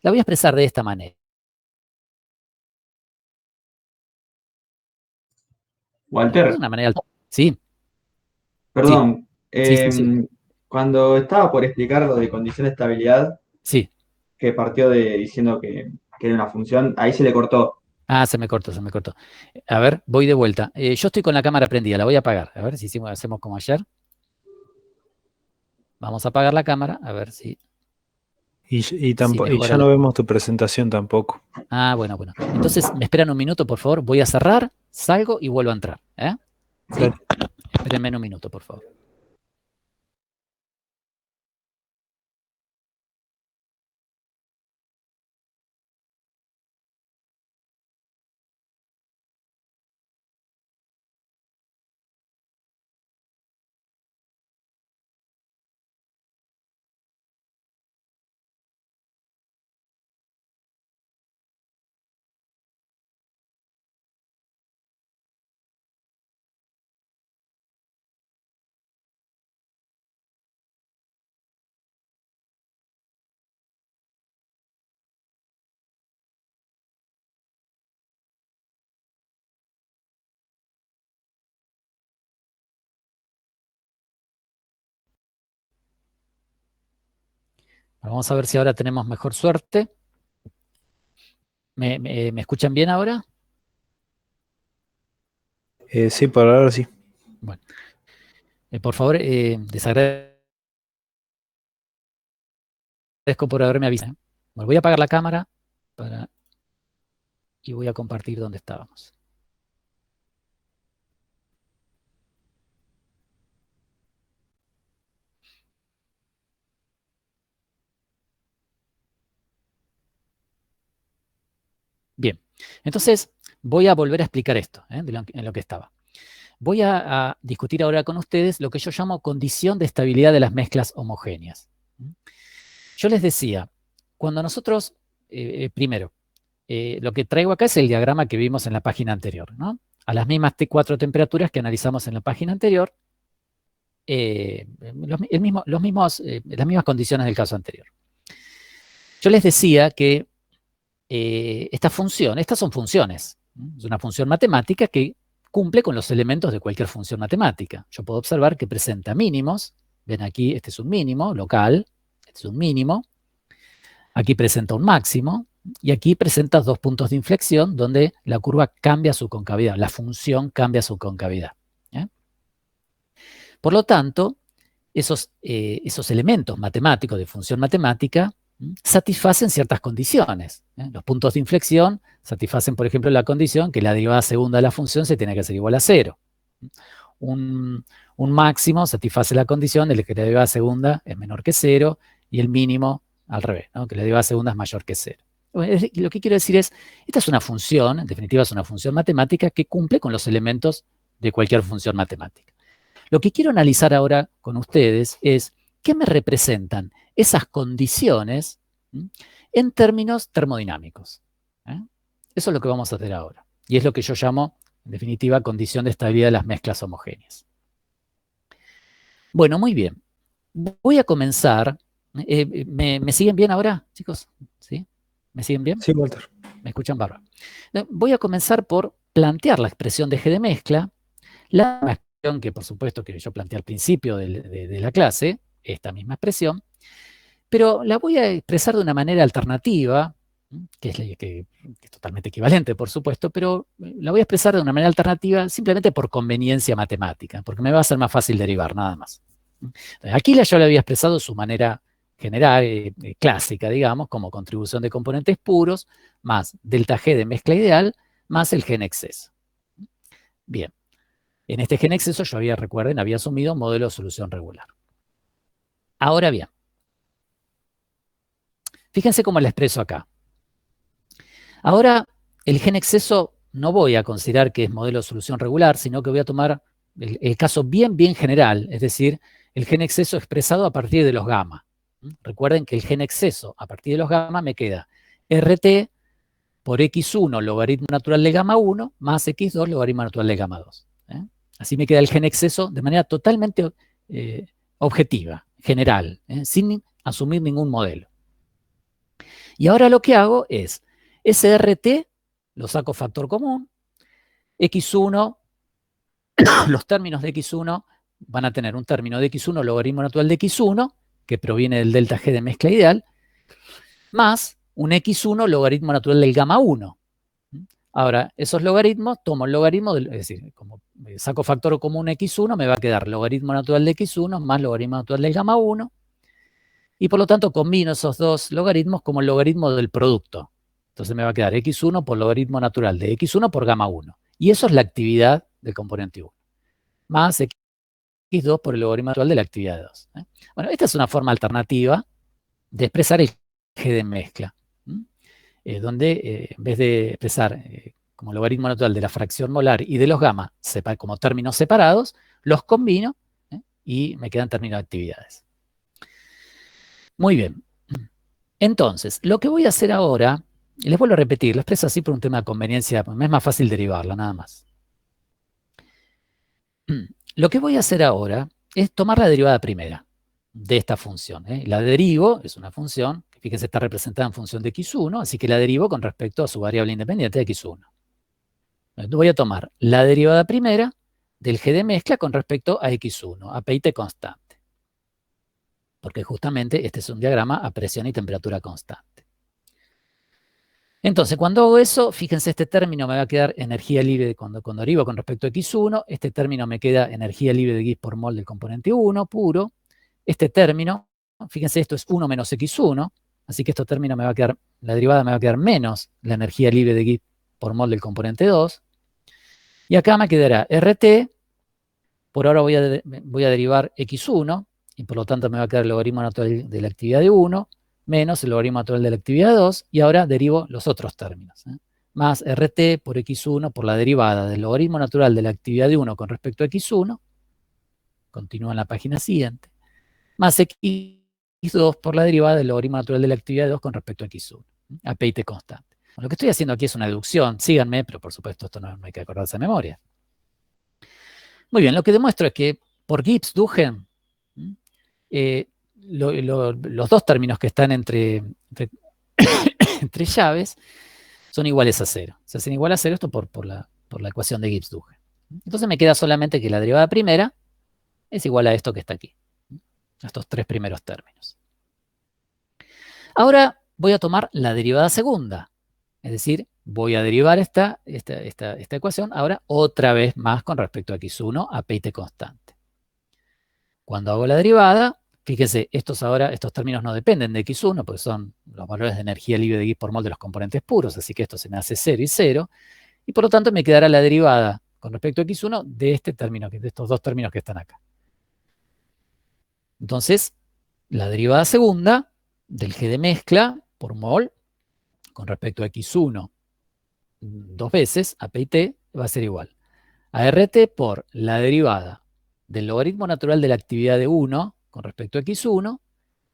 La voy a expresar de esta manera. Es Walter, una manera... Sí, sí, perdón, sí, sí, sí. cuando estaba por explicar lo de condición de estabilidad, Sí, que partió de diciendo que era una función, ahí se le cortó. Ah, se me cortó, se me cortó. A ver, voy de vuelta. Yo estoy con la cámara prendida, la voy a apagar. A ver si hacemos como ayer. Vamos a apagar la cámara, a ver si Y ya mejora. no vemos tu presentación tampoco. Ah, bueno. Entonces, me esperan un minuto, por favor. Voy a cerrar, salgo y vuelvo a entrar. ¿Sí? Dale. Espérenme un minuto, por favor. Vamos a ver si ahora tenemos mejor suerte. ¿Me escuchan bien ahora? Sí, por ahora sí. Bueno. Por favor, les agradezco por haberme avisado. Bueno, voy a apagar la cámara y voy a compartir donde estábamos. Bien, entonces voy a volver a explicar esto, en lo que estaba. Voy a discutir ahora con ustedes lo que yo llamo condición de estabilidad de las mezclas homogéneas. Yo les decía, cuando nosotros, primero, lo que traigo acá es el diagrama que vimos en la página anterior, ¿no? A las mismas T4 temperaturas que analizamos en la página anterior, las mismas condiciones del caso anterior. Yo les decía que estas son funciones. Es una función matemática que cumple con los elementos de cualquier función matemática. Yo puedo observar que presenta mínimos. Ven aquí, este es un mínimo local, este es un mínimo. Aquí presenta un máximo. Y aquí presenta dos puntos de inflexión donde la curva cambia su concavidad, la función cambia su concavidad. Por lo tanto, esos elementos matemáticos de función matemática satisfacen ciertas condiciones. Los puntos de inflexión satisfacen, por ejemplo, la condición que la derivada segunda de la función se tiene que hacer igual a 0. Un máximo satisface la condición de que la derivada segunda es menor que 0 y el mínimo al revés, ¿no? Que la derivada segunda es mayor que 0. Lo que quiero decir es, esta es una función, en definitiva es una función matemática que cumple con los elementos de cualquier función matemática. Lo que quiero analizar ahora con ustedes es qué me representan esas condiciones en términos termodinámicos. Eso es lo que vamos a hacer ahora. Y es lo que yo llamo, en definitiva, condición de estabilidad de las mezclas homogéneas. Bueno, muy bien. Voy a comenzar. ¿Me siguen bien ahora, chicos? ¿Sí? ¿Me siguen bien? Sí, Walter. ¿Me escuchan bárbaro? Voy a comenzar por plantear la expresión de G de mezcla, la expresión que por supuesto que yo planteé al principio de la clase, esta misma expresión, pero la voy a expresar de una manera alternativa, que es totalmente equivalente, por supuesto, pero la voy a expresar de una manera alternativa simplemente por conveniencia matemática, porque me va a ser más fácil derivar, nada más. Aquí yo la había expresado de su manera general, clásica, digamos, como contribución de componentes puros, más delta G de mezcla ideal, más el G en exceso. Bien, en este G en exceso yo recuerden, había asumido un modelo de solución regular. Ahora bien, fíjense cómo la expreso acá. Ahora, el G en exceso no voy a considerar que es modelo de solución regular, sino que voy a tomar el caso bien general, es decir, el G en exceso expresado a partir de los gamma. Recuerden que el G en exceso a partir de los gamma me queda RT por X1 logaritmo natural de gamma 1 más X2 logaritmo natural de gamma 2. Así me queda el G en exceso de manera totalmente objetiva, general, sin asumir ningún modelo. Y ahora lo que hago es, ese RT lo saco factor común, X1, los términos de X1 van a tener un término de X1 logaritmo natural de X1, que proviene del delta G de mezcla ideal, más un x1 logaritmo natural del gamma 1. Ahora, esos logaritmos, tomo el logaritmo, es decir, como saco factor común x1, me va a quedar logaritmo natural de x1 más logaritmo natural del gamma 1. Y por lo tanto combino esos dos logaritmos como el logaritmo del producto. Entonces me va a quedar x1 por logaritmo natural de x1 por gamma 1. Y eso es la actividad del componente 1. Más x2 por el logaritmo natural de la actividad de 2. Bueno, esta es una forma alternativa de expresar el G de mezcla. Donde en vez de expresar como logaritmo natural de la fracción molar y de los gamma como términos separados, los combino y me quedan términos de actividades. Muy bien. Entonces, lo que voy a hacer ahora, y les vuelvo a repetir, lo expreso así por un tema de conveniencia, me es más fácil derivarla, nada más. Lo que voy a hacer ahora es tomar la derivada primera de esta función. La derivo, es una función, que fíjense está representada en función de x1, así que la derivo con respecto a su variable independiente de x1. Entonces voy a tomar la derivada primera del G de mezcla con respecto a x1, a P y T constante. Porque justamente este es un diagrama a presión y temperatura constante. Entonces, cuando hago eso, fíjense, este término me va a quedar energía libre cuando derivo con respecto a x1. Este término me queda energía libre de Gibbs por mol del componente 1, puro. Este término, fíjense, esto es 1 menos x1, así que este término me va a quedar, la derivada me va a quedar menos la energía libre de Gibbs por mol del componente 2. Y acá me quedará RT, por ahora voy a derivar x1, y por lo tanto me va a quedar el logaritmo natural de la actividad de 1, menos el logaritmo natural de la actividad de 2, y ahora derivo los otros términos. Más RT por x1 por la derivada del logaritmo natural de la actividad de 1 con respecto a x1, continúa en la página siguiente, más x2 por la derivada del logaritmo natural de la actividad de 2 con respecto a x1, a P y T constante. Lo que estoy haciendo aquí es una deducción, síganme, pero por supuesto esto no hay que acordarse de memoria. Muy bien, lo que demuestro es que por Gibbs-Duhem, los dos términos que están entre llaves son iguales a 0. Se hacen igual a 0 esto por la ecuación de Gibbs-Duhem. Entonces me queda solamente que la derivada primera es igual a esto que está aquí. Estos tres primeros términos. Ahora voy a tomar la derivada segunda. Es decir, voy a derivar esta ecuación ahora otra vez más con respecto a x1 a P y T constante. Cuando hago la derivada, fíjense, estos términos no dependen de x1 porque son los valores de energía libre de Gibbs por mol de los componentes puros, así que esto se me hace 0 y 0, y por lo tanto me quedará la derivada con respecto a x1 de este término, de estos dos términos que están acá. Entonces, la derivada segunda del G de mezcla por mol con respecto a x1 dos veces, a P y T, va a ser igual a RT por la derivada del logaritmo natural de la actividad de 1 con respecto a x1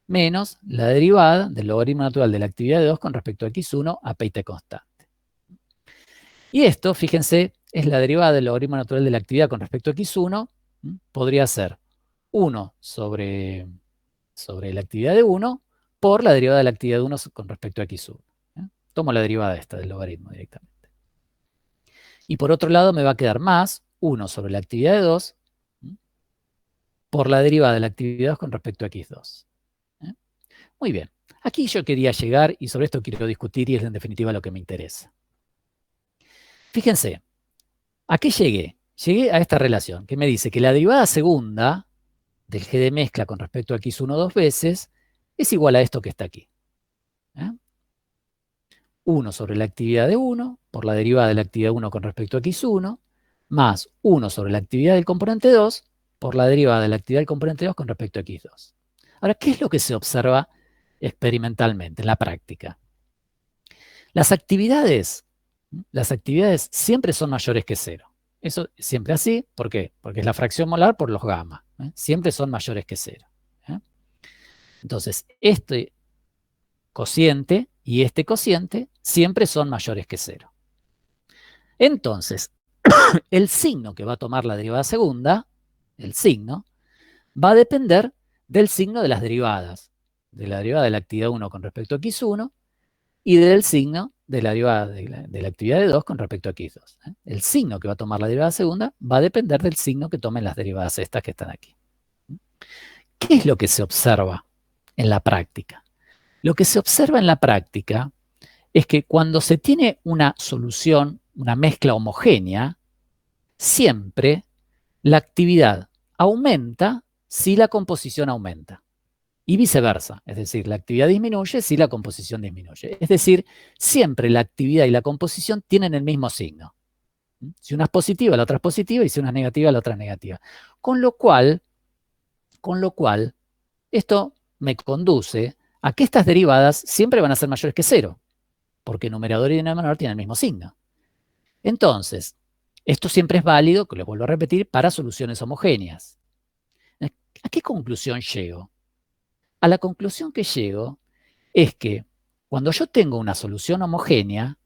menos la derivada del logaritmo natural de la actividad de 2 con respecto a x1 a P y T constante. Y esto, fíjense, es la derivada del logaritmo natural de la actividad con respecto a x1, podría ser 1 sobre la actividad de 1 por la derivada de la actividad de 1 con respecto a x1. Tomo la derivada esta del logaritmo directamente. Y por otro lado me va a quedar más 1 sobre la actividad de 2 por la derivada de la actividad de 2 con respecto a x2. Muy bien. Aquí yo quería llegar y sobre esto quiero discutir y es en definitiva lo que me interesa. Fíjense, ¿a qué llegué? Llegué a esta relación que me dice que la derivada segunda del G de mezcla con respecto a x1 dos veces es igual a esto que está aquí. 1 sobre la actividad de 1 por la derivada de la actividad 1 con respecto a x1 más 1 sobre la actividad del componente 2 por la derivada de la actividad del componente 2 con respecto a x2. Ahora, ¿qué es lo que se observa experimentalmente, en la práctica? Las actividades siempre son mayores que 0. Eso es siempre así. ¿Por qué? Porque es la fracción molar por los gamma. Siempre son mayores que 0. Entonces, este cociente y este cociente siempre son mayores que 0. Entonces, el signo que va a tomar la derivada segunda, el signo, va a depender del signo de las derivadas. De la derivada de la actividad 1 con respecto a x1 y del signo de la derivada de la actividad de 2 con respecto a x2. El signo que va a tomar la derivada segunda va a depender del signo que tomen las derivadas estas que están aquí. ¿Qué es lo que se observa en la práctica? Lo que se observa en la práctica es que cuando se tiene una solución, una mezcla homogénea, siempre la actividad aumenta si la composición aumenta. Y viceversa, es decir, la actividad disminuye si la composición disminuye. Es decir, siempre la actividad y la composición tienen el mismo signo. Si una es positiva, la otra es positiva, y si una es negativa, la otra es negativa. Con lo cual, esto me conduce a que estas derivadas siempre van a ser mayores que 0, porque numerador y denominador tienen el mismo signo. Entonces, esto siempre es válido, que lo vuelvo a repetir, para soluciones homogéneas. ¿A qué conclusión llego? A la conclusión que llego es que cuando yo tengo una solución homogénea,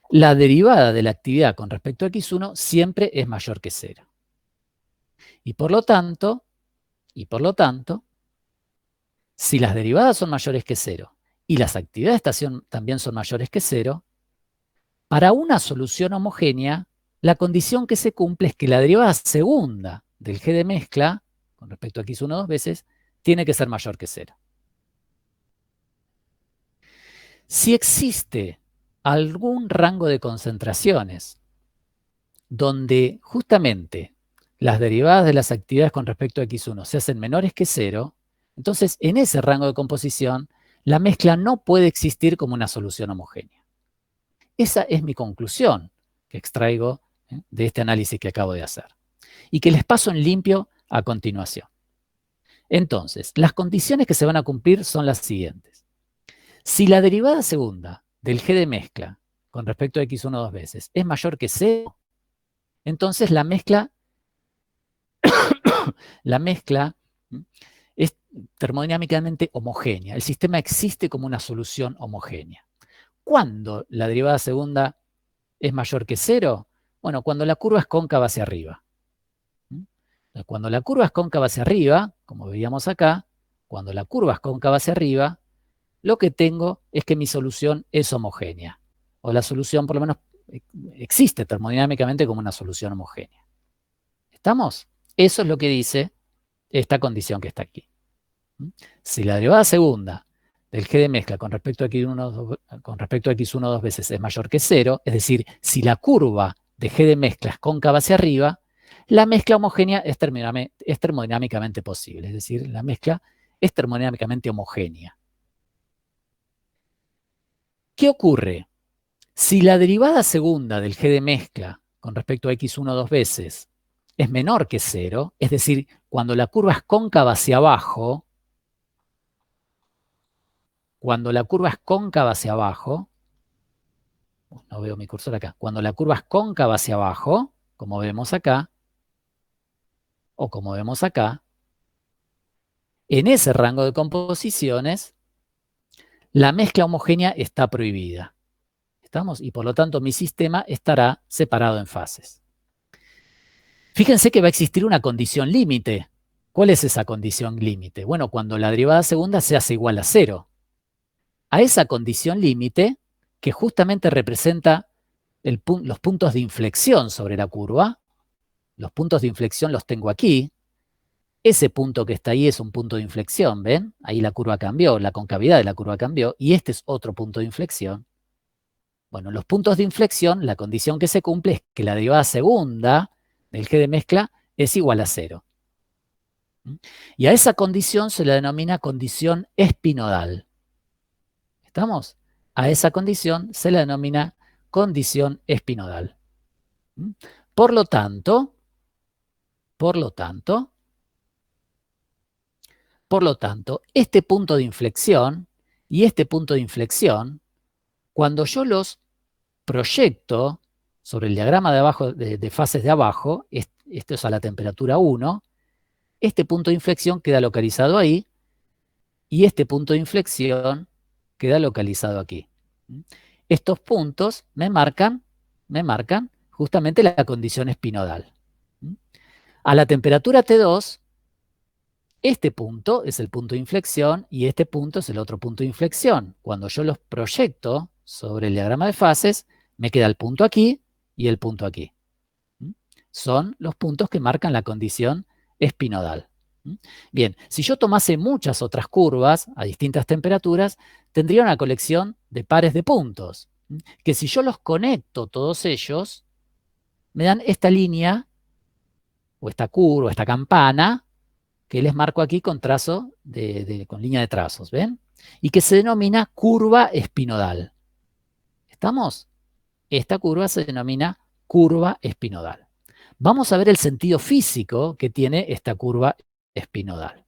la derivada de la actividad con respecto a x1 siempre es mayor que 0. Y por lo tanto, si las derivadas son mayores que 0 y las actividades también son mayores que 0, para una solución homogénea, la condición que se cumple es que la derivada segunda del g de mezcla, con respecto a x1 dos veces, tiene que ser mayor que 0. Si existe algún rango de concentraciones donde justamente las derivadas de las actividades con respecto a x1 se hacen menores que 0, entonces en ese rango de composición la mezcla no puede existir como una solución homogénea. Esa es mi conclusión que extraigo de este análisis que acabo de hacer y que les paso en limpio a continuación. Entonces, las condiciones que se van a cumplir son las siguientes. Si la derivada segunda del g de mezcla con respecto a x1 dos veces es mayor que 0, entonces la mezcla es termodinámicamente homogénea. El sistema existe como una solución homogénea. ¿Cuándo la derivada segunda es mayor que 0? Bueno, cuando la curva es cóncava hacia arriba. Cuando la curva es cóncava hacia arriba, como veíamos acá, cuando la curva es cóncava hacia arriba, lo que tengo es que mi solución es homogénea. O la solución, por lo menos, existe termodinámicamente como una solución homogénea. ¿Estamos? Eso es lo que dice esta condición que está aquí. Si la derivada segunda del g de mezcla con respecto a x1 dos veces es mayor que 0, es decir, si la curva de g de mezcla es cóncava hacia arriba, la mezcla homogénea es termodinámicamente posible, es decir, la mezcla es termodinámicamente homogénea. ¿Qué ocurre? Si la derivada segunda del g de mezcla con respecto a x1 dos veces es menor que 0, es decir, cuando la curva es cóncava hacia abajo, no veo mi cursor acá, cuando la curva es cóncava hacia abajo, como vemos acá, o como vemos acá, en ese rango de composiciones, la mezcla homogénea está prohibida. ¿Estamos? Y por lo tanto mi sistema estará separado en fases. Fíjense que va a existir una condición límite. ¿Cuál es esa condición límite? Bueno, cuando la derivada segunda se hace igual a 0. A esa condición límite, que justamente representa los puntos de inflexión sobre la curva, los puntos de inflexión los tengo aquí. Ese punto que está ahí es un punto de inflexión, ¿ven? Ahí la curva cambió, la concavidad de la curva cambió, y este es otro punto de inflexión. Bueno, los puntos de inflexión, la condición que se cumple es que la derivada segunda del g de mezcla es igual a 0. Y a esa condición se la denomina condición espinodal. ¿Estamos? A esa condición se la denomina condición espinodal. Por lo tanto, este punto de inflexión y este punto de inflexión, cuando yo los proyecto sobre el diagrama de abajo, de fases de abajo, esto es a la temperatura 1, este punto de inflexión queda localizado ahí y este punto de inflexión queda localizado aquí. Estos puntos me marcan justamente la condición espinodal. A la temperatura T2, este punto es el punto de inflexión y este punto es el otro punto de inflexión. Cuando yo los proyecto sobre el diagrama de fases, me queda el punto aquí y el punto aquí. Son los puntos que marcan la condición espinodal. Bien, si yo tomase muchas otras curvas a distintas temperaturas, tendría una colección de pares de puntos, que si yo los conecto todos ellos, me dan esta línea, o esta curva, esta campana, que les marco aquí con trazo, con línea de trazos, ¿ven? Y que se denomina curva espinodal. ¿Estamos? Esta curva se denomina curva espinodal. Vamos a ver el sentido físico que tiene esta curva espinodal.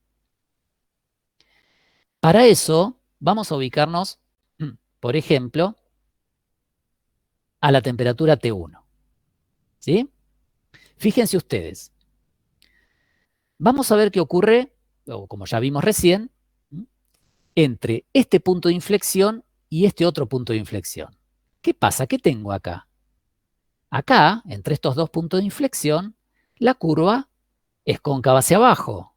Para eso, vamos a ubicarnos, por ejemplo, a la temperatura T1. ¿Sí? Fíjense ustedes. Vamos a ver qué ocurre, o como ya vimos recién, entre este punto de inflexión y este otro punto de inflexión. ¿Qué pasa? ¿Qué tengo acá? Acá, entre estos dos puntos de inflexión, la curva es cóncava hacia abajo.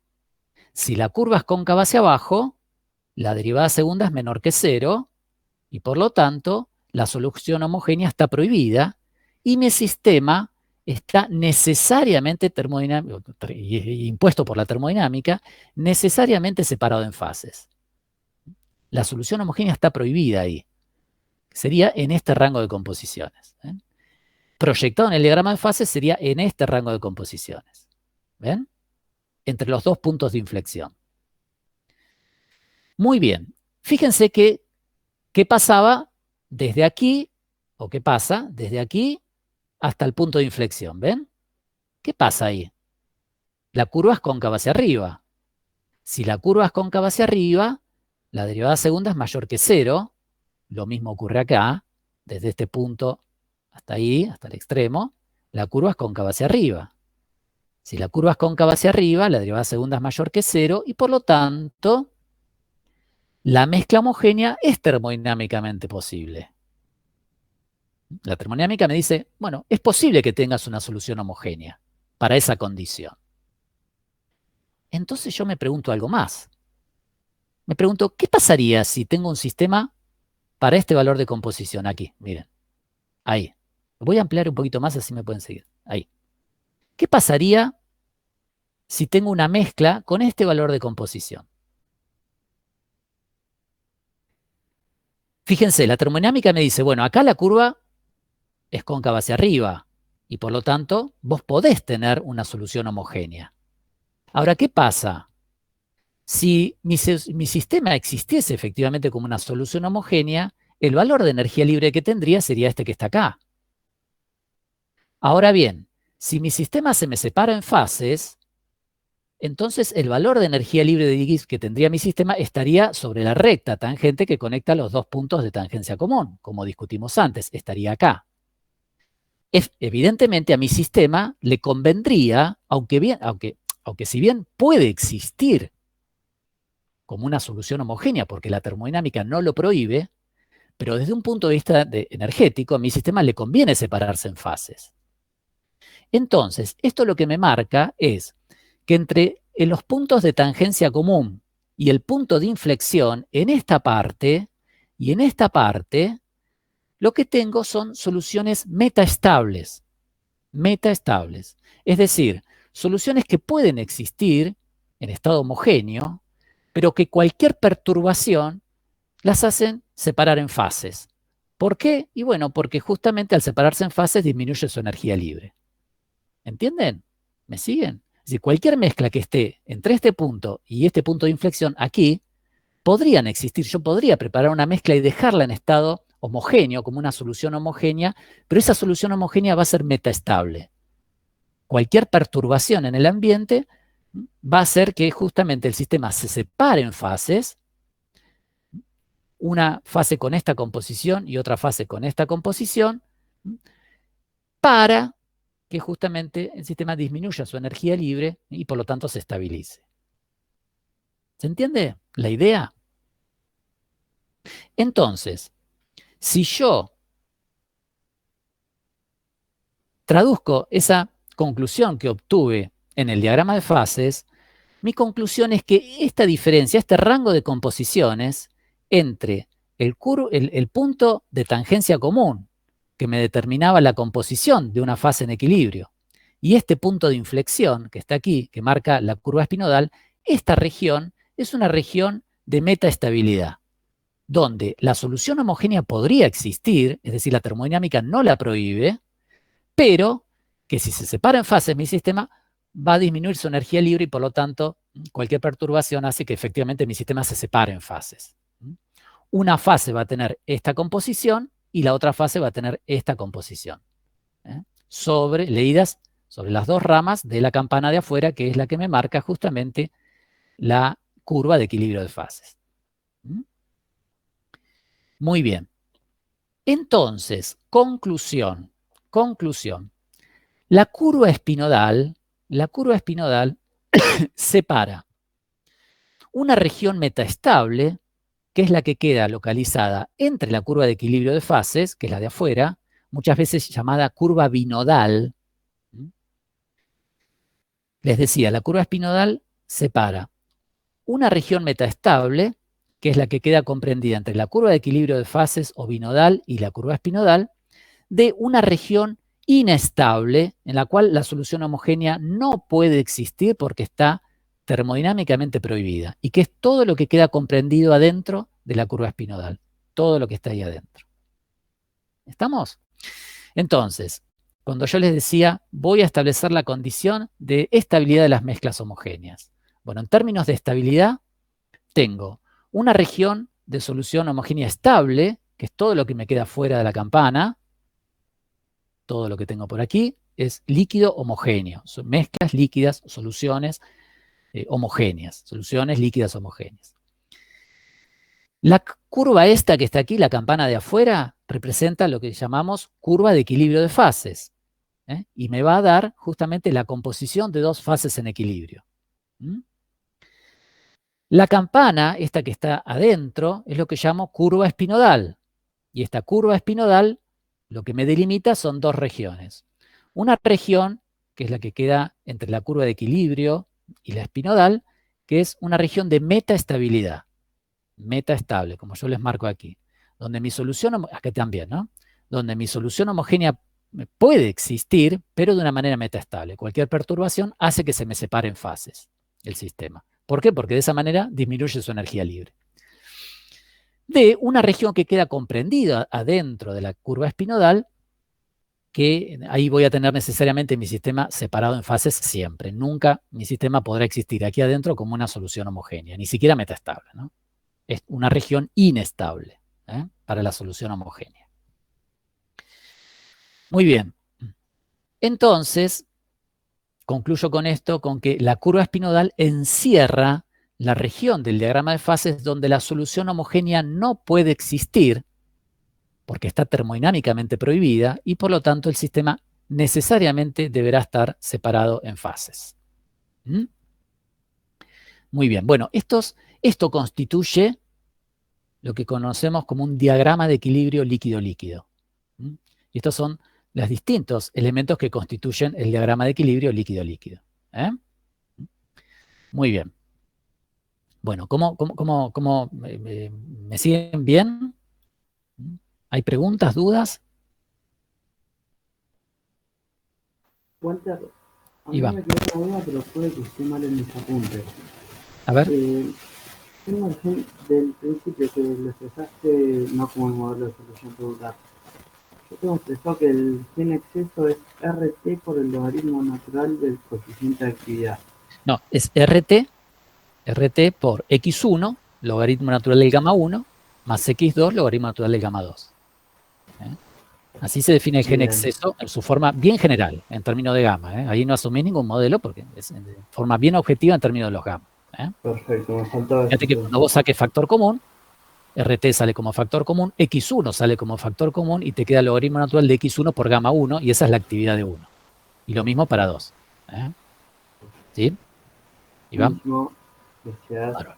Si la curva es cóncava hacia abajo, la derivada segunda es menor que 0 y por lo tanto la solución homogénea está prohibida y mi sistema está necesariamente impuesto por la termodinámica, necesariamente separado en fases. La solución homogénea está prohibida ahí. Sería en este rango de composiciones. ¿Ven? Proyectado en el diagrama de fases sería en este rango de composiciones. ¿Ven? Entre los dos puntos de inflexión. Muy bien. Fíjense que qué pasaba desde aquí, o qué pasa desde aquí hasta el punto de inflexión. ¿Ven? ¿Qué pasa ahí? La curva es cóncava hacia arriba. Si la curva es cóncava hacia arriba, la derivada segunda es mayor que 0. Lo mismo ocurre acá, desde este punto hasta ahí, hasta el extremo, la curva es cóncava hacia arriba. Si la curva es cóncava hacia arriba, la derivada segunda es mayor que 0 y por lo tanto, la mezcla homogénea es termodinámicamente posible. La termodinámica me dice, bueno, es posible que tengas una solución homogénea para esa condición. Entonces yo me pregunto algo más. Me pregunto, ¿qué pasaría si tengo un sistema para este valor de composición? Aquí, miren. Ahí. Voy a ampliar un poquito más, así me pueden seguir. Ahí. ¿Qué pasaría si tengo una mezcla con este valor de composición? Fíjense, la termodinámica me dice, bueno, acá la curva es cóncava hacia arriba y por lo tanto vos podés tener una solución homogénea. Ahora, ¿qué pasa? Si mi sistema existiese efectivamente como una solución homogénea, el valor de energía libre que tendría sería este que está acá. Ahora bien, si mi sistema se me separa en fases, entonces el valor de energía libre de X que tendría mi sistema estaría sobre la recta tangente que conecta los dos puntos de tangencia común, como discutimos antes, estaría acá. Evidentemente a mi sistema le convendría, aunque si bien puede existir como una solución homogénea, porque la termodinámica no lo prohíbe, pero desde un punto de vista energético, a mi sistema le conviene separarse en fases. Entonces, esto lo que me marca es que entre los puntos de tangencia común y el punto de inflexión, en esta parte y en esta parte, lo que tengo son soluciones metaestables. Metaestables. Es decir, soluciones que pueden existir en estado homogéneo, pero que cualquier perturbación las hacen separar en fases. ¿Por qué? Y bueno, porque justamente al separarse en fases disminuye su energía libre. ¿Entienden? ¿Me siguen? Es decir, cualquier mezcla que esté entre este punto y este punto de inflexión aquí, podrían existir. Yo podría preparar una mezcla y dejarla en estado homogéneo, como una solución homogénea, pero esa solución homogénea va a ser metaestable. Cualquier perturbación en el ambiente va a hacer que justamente el sistema se separe en fases, una fase con esta composición y otra fase con esta composición, para que justamente el sistema disminuya su energía libre y por lo tanto se estabilice. ¿Se entiende la idea? Entonces, si yo traduzco esa conclusión que obtuve en el diagrama de fases, mi conclusión es que esta diferencia, este rango de composiciones entre el punto de tangencia común que me determinaba la composición de una fase en equilibrio y este punto de inflexión que está aquí, que marca la curva espinodal, esta región es una región de metaestabilidad, donde la solución homogénea podría existir, es decir, la termodinámica no la prohíbe, pero que si se separa en fases mi sistema, va a disminuir su energía libre y por lo tanto cualquier perturbación hace que efectivamente mi sistema se separe en fases. Una fase va a tener esta composición y la otra fase va a tener esta composición. Leídas sobre las dos ramas de la campana de afuera, que es la que me marca justamente la curva de equilibrio de fases. Muy bien. Entonces, conclusión. La curva espinodal separa una región metaestable, que es la que queda localizada entre la curva de equilibrio de fases, que es la de afuera, muchas veces llamada curva binodal. Les decía, la curva espinodal separa una región metaestable, que es la que queda comprendida entre la curva de equilibrio de fases o binodal y la curva espinodal, de una región inestable, en la cual la solución homogénea no puede existir porque está termodinámicamente prohibida, y que es todo lo que queda comprendido adentro de la curva espinodal, todo lo que está ahí adentro. ¿Estamos? Entonces, cuando yo les decía, voy a establecer la condición de estabilidad de las mezclas homogéneas. Bueno, en términos de estabilidad, tengo una región de solución homogénea estable, que es todo lo que me queda fuera de la campana. Todo lo que tengo por aquí es líquido homogéneo. Son mezclas líquidas, soluciones homogéneas. Soluciones líquidas homogéneas. La curva esta que está aquí, la campana de afuera, representa lo que llamamos curva de equilibrio de fases. Y me va a dar justamente la composición de dos fases en equilibrio. La campana, esta que está adentro, es lo que llamo curva espinodal. Y esta curva espinodal lo que me delimita son dos regiones. Una región, que es la que queda entre la curva de equilibrio y la espinodal, que es una región de metaestabilidad. Metaestable, como yo les marco aquí. Donde mi solución, acá también, ¿no? Donde mi solución homogénea puede existir, pero de una manera metaestable. Cualquier perturbación hace que se me separe en fases el sistema. ¿Por qué? Porque de esa manera disminuye su energía libre. De una región que queda comprendida adentro de la curva espinodal, que ahí voy a tener necesariamente mi sistema separado en fases siempre. Nunca mi sistema podrá existir aquí adentro como una solución homogénea, ni siquiera metaestable, ¿no? Es una región inestable para la solución homogénea. Muy bien. Entonces, concluyo con esto, con que la curva espinodal encierra la región del diagrama de fases donde la solución homogénea no puede existir porque está termodinámicamente prohibida y por lo tanto el sistema necesariamente deberá estar separado en fases. Muy bien, bueno, esto constituye lo que conocemos como un diagrama de equilibrio líquido-líquido. Y estos son los distintos elementos que constituyen el diagrama de equilibrio líquido-líquido. Muy bien. Bueno, ¿cómo me siguen bien? ¿Hay preguntas, dudas? Walter, a mí Iván. me quedó una duda, pero puede que esté mal en mis apuntes. A ver. Tengo el fin del principio que lo expresaste no como el modelo de solución regular. Yo tengo expresado que el gen exceso es RT por el logaritmo natural del coeficiente de actividad. No, es RT por X1, logaritmo natural del gamma 1, más X2, logaritmo natural del gamma 2. Así se define el gen exceso en su forma bien general, en términos de gamma. Ahí no asumí ningún modelo porque es de forma bien objetiva en términos de los gamma. Perfecto, me faltaba. Fíjate que cuando vos saques factor común, RT sale como factor común, X1 sale como factor común y te queda el logaritmo natural de X1 por gamma 1 y esa es la actividad de 1. Y lo mismo para 2. ¿Sí? ¿Iván? Claro.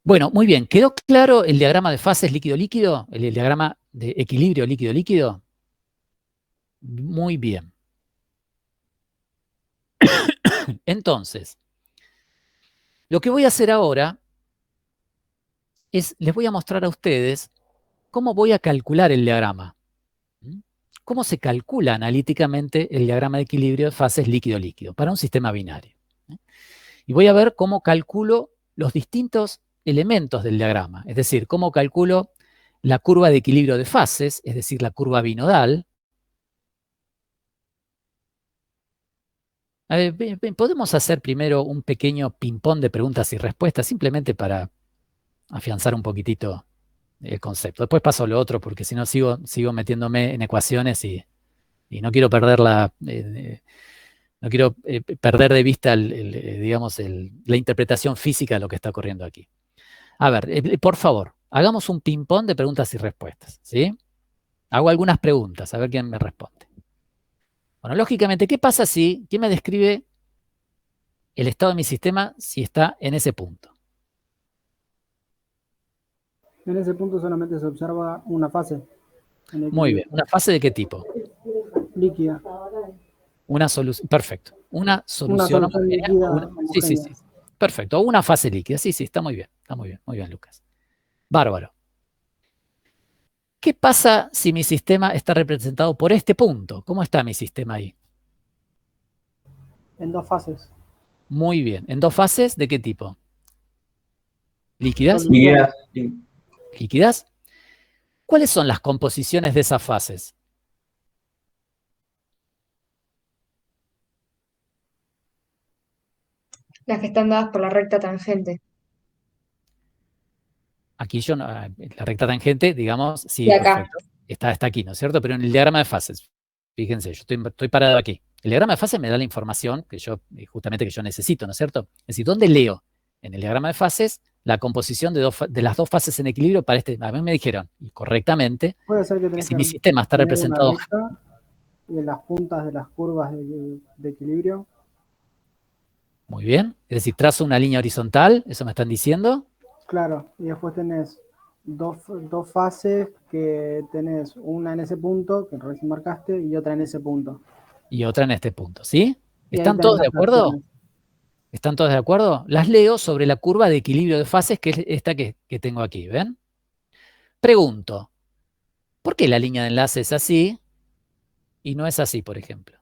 Bueno, muy bien. ¿Quedó claro el diagrama de fases líquido-líquido? El diagrama de equilibrio líquido-líquido. Muy bien. Entonces, lo que voy a hacer ahora es, les voy a mostrar a ustedes cómo voy a calcular el diagrama. ¿Cómo se calcula analíticamente el diagrama de equilibrio de fases líquido-líquido para un sistema binario? Y voy a ver cómo calculo los distintos elementos del diagrama, es decir, cómo calculo la curva de equilibrio de fases, es decir, la curva binodal. Podemos hacer primero un pequeño ping-pong de preguntas y respuestas, simplemente para afianzar un poquitito el concepto. Después paso a lo otro, porque si no sigo metiéndome en ecuaciones y no quiero perder no quiero perder de vista digamos, la interpretación física de lo que está ocurriendo aquí. A ver, por favor, hagamos un ping-pong de preguntas y respuestas, ¿sí? Hago algunas preguntas, a ver quién me responde. Bueno, lógicamente, ¿qué pasa si, quién me describe el estado de mi sistema si está en ese punto? En ese punto solamente se observa una fase. Muy bien, ¿una fase de qué tipo? Líquida. Una solución, perfecto. Una solución homogénea. líquida Sí. homogénea. Perfecto, o una fase líquida. Sí, está muy bien, muy bien, Lucas. Bárbaro. ¿Qué pasa si mi sistema está representado por este punto? ¿Cómo está mi sistema ahí? En 2 fases. Muy bien. ¿En 2 fases de qué tipo? ¿Líquidas? Líquidas. ¿Líquidas? ¿Cuáles son las composiciones de esas fases? Las que están dadas por la recta tangente. Aquí yo, la recta tangente, digamos, sí, Y acá. perfecto. Está aquí, ¿no es cierto? Pero en el diagrama de fases, fíjense, yo estoy parado aquí. El diagrama de fases me da la información que justamente que yo necesito, ¿no es cierto? Es decir, ¿dónde leo en el diagrama de fases la composición de las 2 fases en equilibrio para este? A mí me dijeron, y correctamente, Puede ser que que tenés si que mi sistema está tener una representado... recta y en las puntas de las curvas de equilibrio. Muy bien, es decir, trazo una línea horizontal, ¿eso me están diciendo? Claro, y después tenés dos fases que tenés una en ese punto, que recién marcaste, y otra en ese punto. Y otra en este punto, ¿sí? Y ahí ¿Están tenés todos de las acuerdo? fracciones. ¿Están todos de acuerdo? Las leo sobre la curva de equilibrio de fases, que es esta que tengo aquí, ¿ven? Pregunto, ¿por qué la línea de enlace es así y no es así, por ejemplo?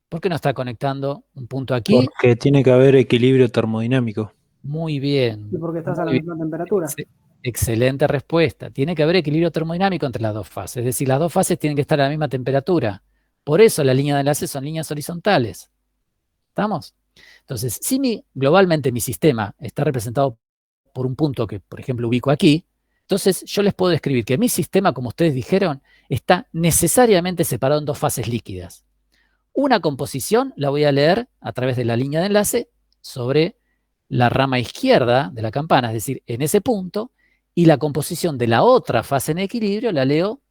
¿Por qué no está conectando un punto aquí? Porque tiene que haber equilibrio termodinámico. Muy bien. Y porque estás a la Muy bien. misma temperatura. Excelente respuesta. Tiene que haber equilibrio termodinámico entre las 2 fases. Es decir, las 2 fases tienen que estar a la misma temperatura. Por eso la línea de enlace son líneas horizontales. ¿Estamos? Entonces, si globalmente mi sistema está representado por un punto que, por ejemplo, ubico aquí, entonces yo les puedo describir que mi sistema, como ustedes dijeron, está necesariamente separado en 2 fases líquidas. Una composición la voy a leer a través de la línea de enlace sobre la rama izquierda de la campana, es decir, en ese punto, y la composición de la otra fase en equilibrio la leo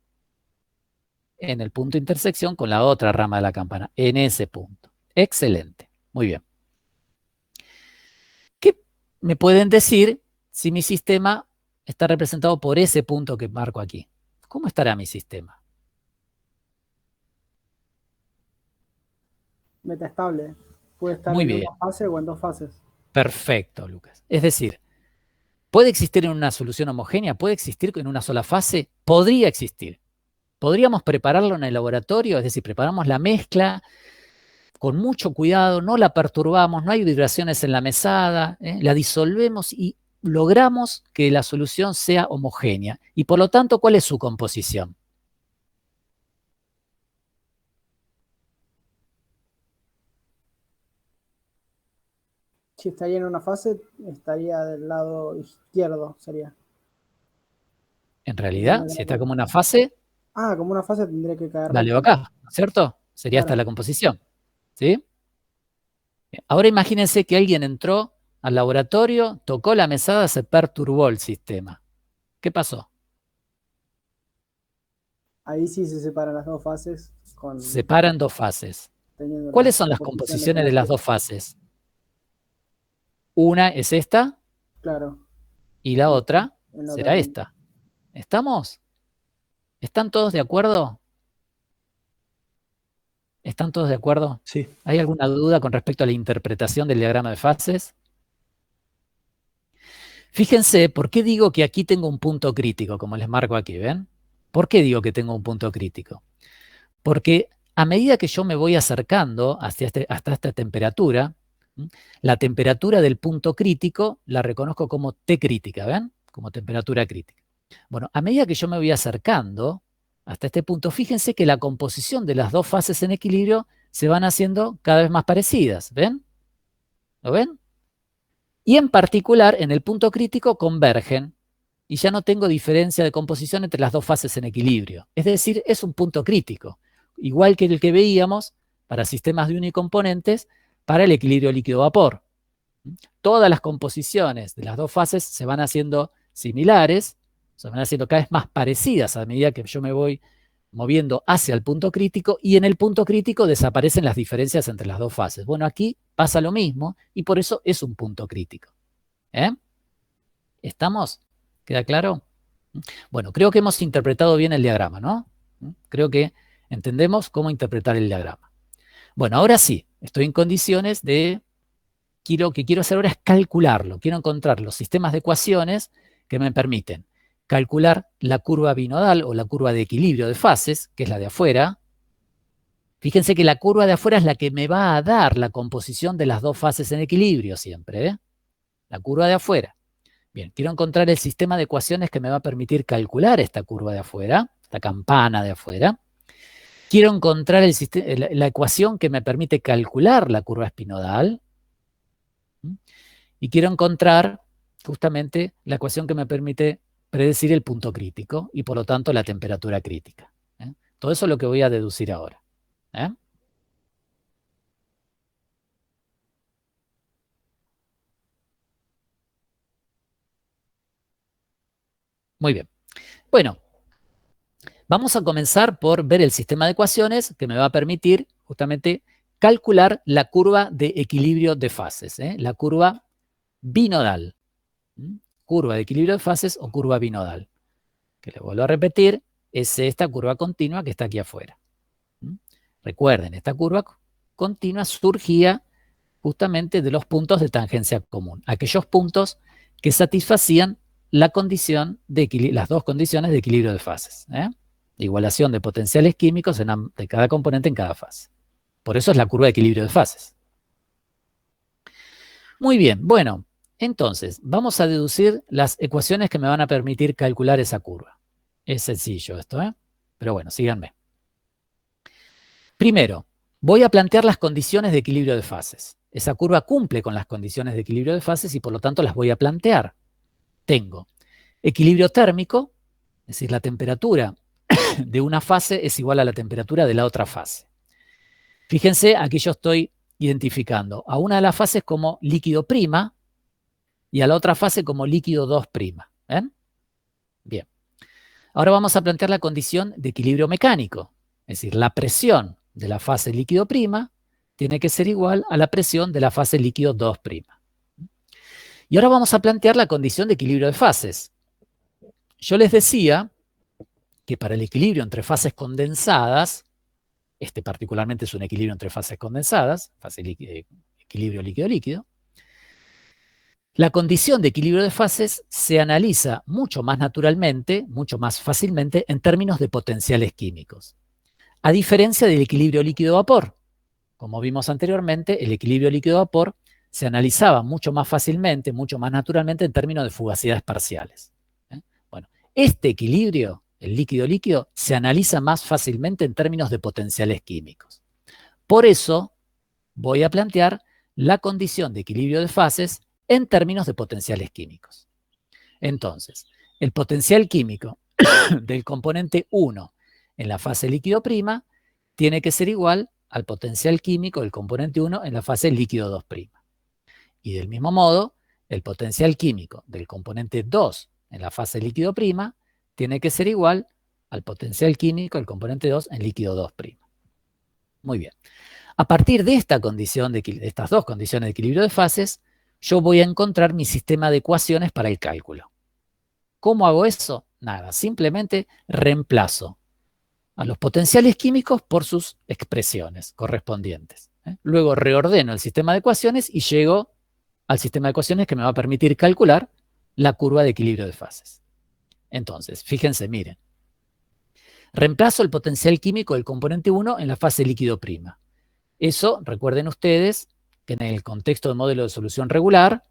en el punto de intersección con la otra rama de la campana, en ese punto. Excelente. Muy bien. ¿Qué me pueden decir si mi sistema está representado por ese punto que marco aquí? ¿Cómo estará mi sistema? Metaestable. Puede estar Muy en bien. una fase o en 2 fases. Perfecto, Lucas. Es decir, ¿puede existir en una solución homogénea? ¿Puede existir en una sola fase? Podría existir. Podríamos prepararlo en el laboratorio, es decir, preparamos la mezcla con mucho cuidado, no la perturbamos, no hay vibraciones en la mesada, la disolvemos y logramos que la solución sea homogénea. Y por lo tanto, ¿cuál es su composición? Si estaría en una fase, estaría del lado izquierdo, sería. En realidad, si está como una fase, Ah, como una fase tendría que caer la leo recta. acá, ¿no es cierto? Sería esta Claro. la composición. ¿Sí? Ahora imagínense que alguien entró al laboratorio, tocó la mesada, se perturbó el sistema. ¿Qué pasó? Ahí sí se separan las 2 fases. Se separan 2 fases. teniendo ¿Cuáles son las composiciones composiciones de las 2 fases? Una es esta Claro. y la otra En la será otra esta. ¿Estamos? ¿Están todos de acuerdo? ¿Están todos de acuerdo? Sí. ¿Hay alguna duda con respecto a la interpretación del diagrama de fases? Fíjense, ¿por qué digo que aquí tengo un punto crítico, como les marco aquí, ven? ¿Por qué digo que tengo un punto crítico? Porque a medida que yo me voy acercando hasta esta temperatura, la temperatura del punto crítico la reconozco como T crítica, ¿ven? Como temperatura crítica. Bueno, a medida que yo me voy acercando hasta este punto, fíjense que la composición de las dos fases en equilibrio se van haciendo cada vez más parecidas, ¿ven? ¿Lo ven? Y en particular, en el punto crítico convergen y ya no tengo diferencia de composición entre las dos fases en equilibrio. Es decir, es un punto crítico, igual que el que veíamos para sistemas de unicomponentes para el equilibrio líquido-vapor. Todas las composiciones de las dos fases se van haciendo similares, se van haciendo cada vez más parecidas a medida que yo me voy moviendo hacia el punto crítico, y en el punto crítico desaparecen las diferencias entre las dos fases. Bueno, aquí pasa lo mismo y por eso es un punto crítico. ¿Estamos? ¿Queda claro? Bueno, creo que hemos interpretado bien el diagrama, ¿no? Creo que entendemos cómo interpretar el diagrama. Bueno, ahora sí, estoy en condiciones de... Lo que quiero hacer ahora es calcularlo. Quiero encontrar los sistemas de ecuaciones que me permiten calcular la curva binodal o la curva de equilibrio de fases, que es la de afuera. Fíjense que la curva de afuera es la que me va a dar la composición de las dos fases en equilibrio siempre, ¿eh? La curva de afuera. Bien, quiero encontrar el sistema de ecuaciones que me va a permitir calcular esta curva de afuera, esta campana de afuera. Quiero encontrar la ecuación que me permite calcular la curva espinodal. Y quiero encontrar justamente la ecuación que me permite predecir el punto crítico y por lo tanto la temperatura crítica. Todo eso es lo que voy a deducir ahora. Muy bien. Bueno, vamos a comenzar por ver el sistema de ecuaciones que me va a permitir justamente calcular la curva de equilibrio de fases, la curva binodal. Curva de equilibrio de fases o curva binodal. Que le vuelvo a repetir, es esta curva continua que está aquí afuera. Recuerden, esta curva continua surgía justamente de los puntos de tangencia común, aquellos puntos que satisfacían la condición las dos condiciones de equilibrio de fases, igualación de potenciales químicos de cada componente en cada fase. Por eso es la curva de equilibrio de fases. Muy bien, bueno, entonces vamos a deducir las ecuaciones que me van a permitir calcular esa curva. Es sencillo esto, pero bueno, síganme. Primero, voy a plantear las condiciones de equilibrio de fases. Esa curva cumple con las condiciones de equilibrio de fases y por lo tanto las voy a plantear. Tengo equilibrio térmico, es decir, la temperatura de una fase es ', a la temperatura de la otra fase. Fíjense, aquí yo estoy identificando a una de las fases como líquido prima y a la otra fase como líquido 2'. ¿Ven? Bien. Ahora vamos a plantear la condición de equilibrio mecánico, es decir, la presión de la fase líquido prima tiene que ser igual a la presión de la fase líquido 2'. Y ahora vamos a plantear la condición de equilibrio de fases. Yo les decía que para el equilibrio entre fases condensadas, este particularmente es un equilibrio entre fases condensadas, equilibrio líquido-líquido, la condición de equilibrio de fases se analiza mucho más naturalmente, mucho más fácilmente en términos de potenciales químicos. A diferencia del equilibrio líquido-vapor. Como vimos anteriormente, el equilibrio líquido-vapor se analizaba mucho más fácilmente, mucho más naturalmente en términos de fugacidades parciales. Bueno, este equilibrio, el líquido-líquido, se analiza más fácilmente en términos de potenciales químicos. Por eso voy a plantear la condición de equilibrio de fases en términos de potenciales químicos. Entonces, el potencial químico del componente 1 en la fase líquido prima tiene que ser igual al potencial químico del componente 1 en la fase líquido 2'. Y del mismo modo, el potencial químico del componente 2 en la fase líquido prima tiene que ser igual al potencial químico del componente 2 en líquido 2'. Muy bien. A partir de esta condición, de estas dos condiciones de equilibrio de fases, yo voy a encontrar mi sistema de ecuaciones para el cálculo. ¿Cómo hago eso? Nada, simplemente reemplazo a los potenciales químicos por sus expresiones correspondientes. Luego reordeno el sistema de ecuaciones y llego al sistema de ecuaciones que me va a permitir calcular la curva de equilibrio de fases. Entonces, fíjense, miren. reemplazo el potencial químico del componente 1 en la fase líquido prima. Eso, recuerden ustedes, que en el contexto de modelo de solución regular,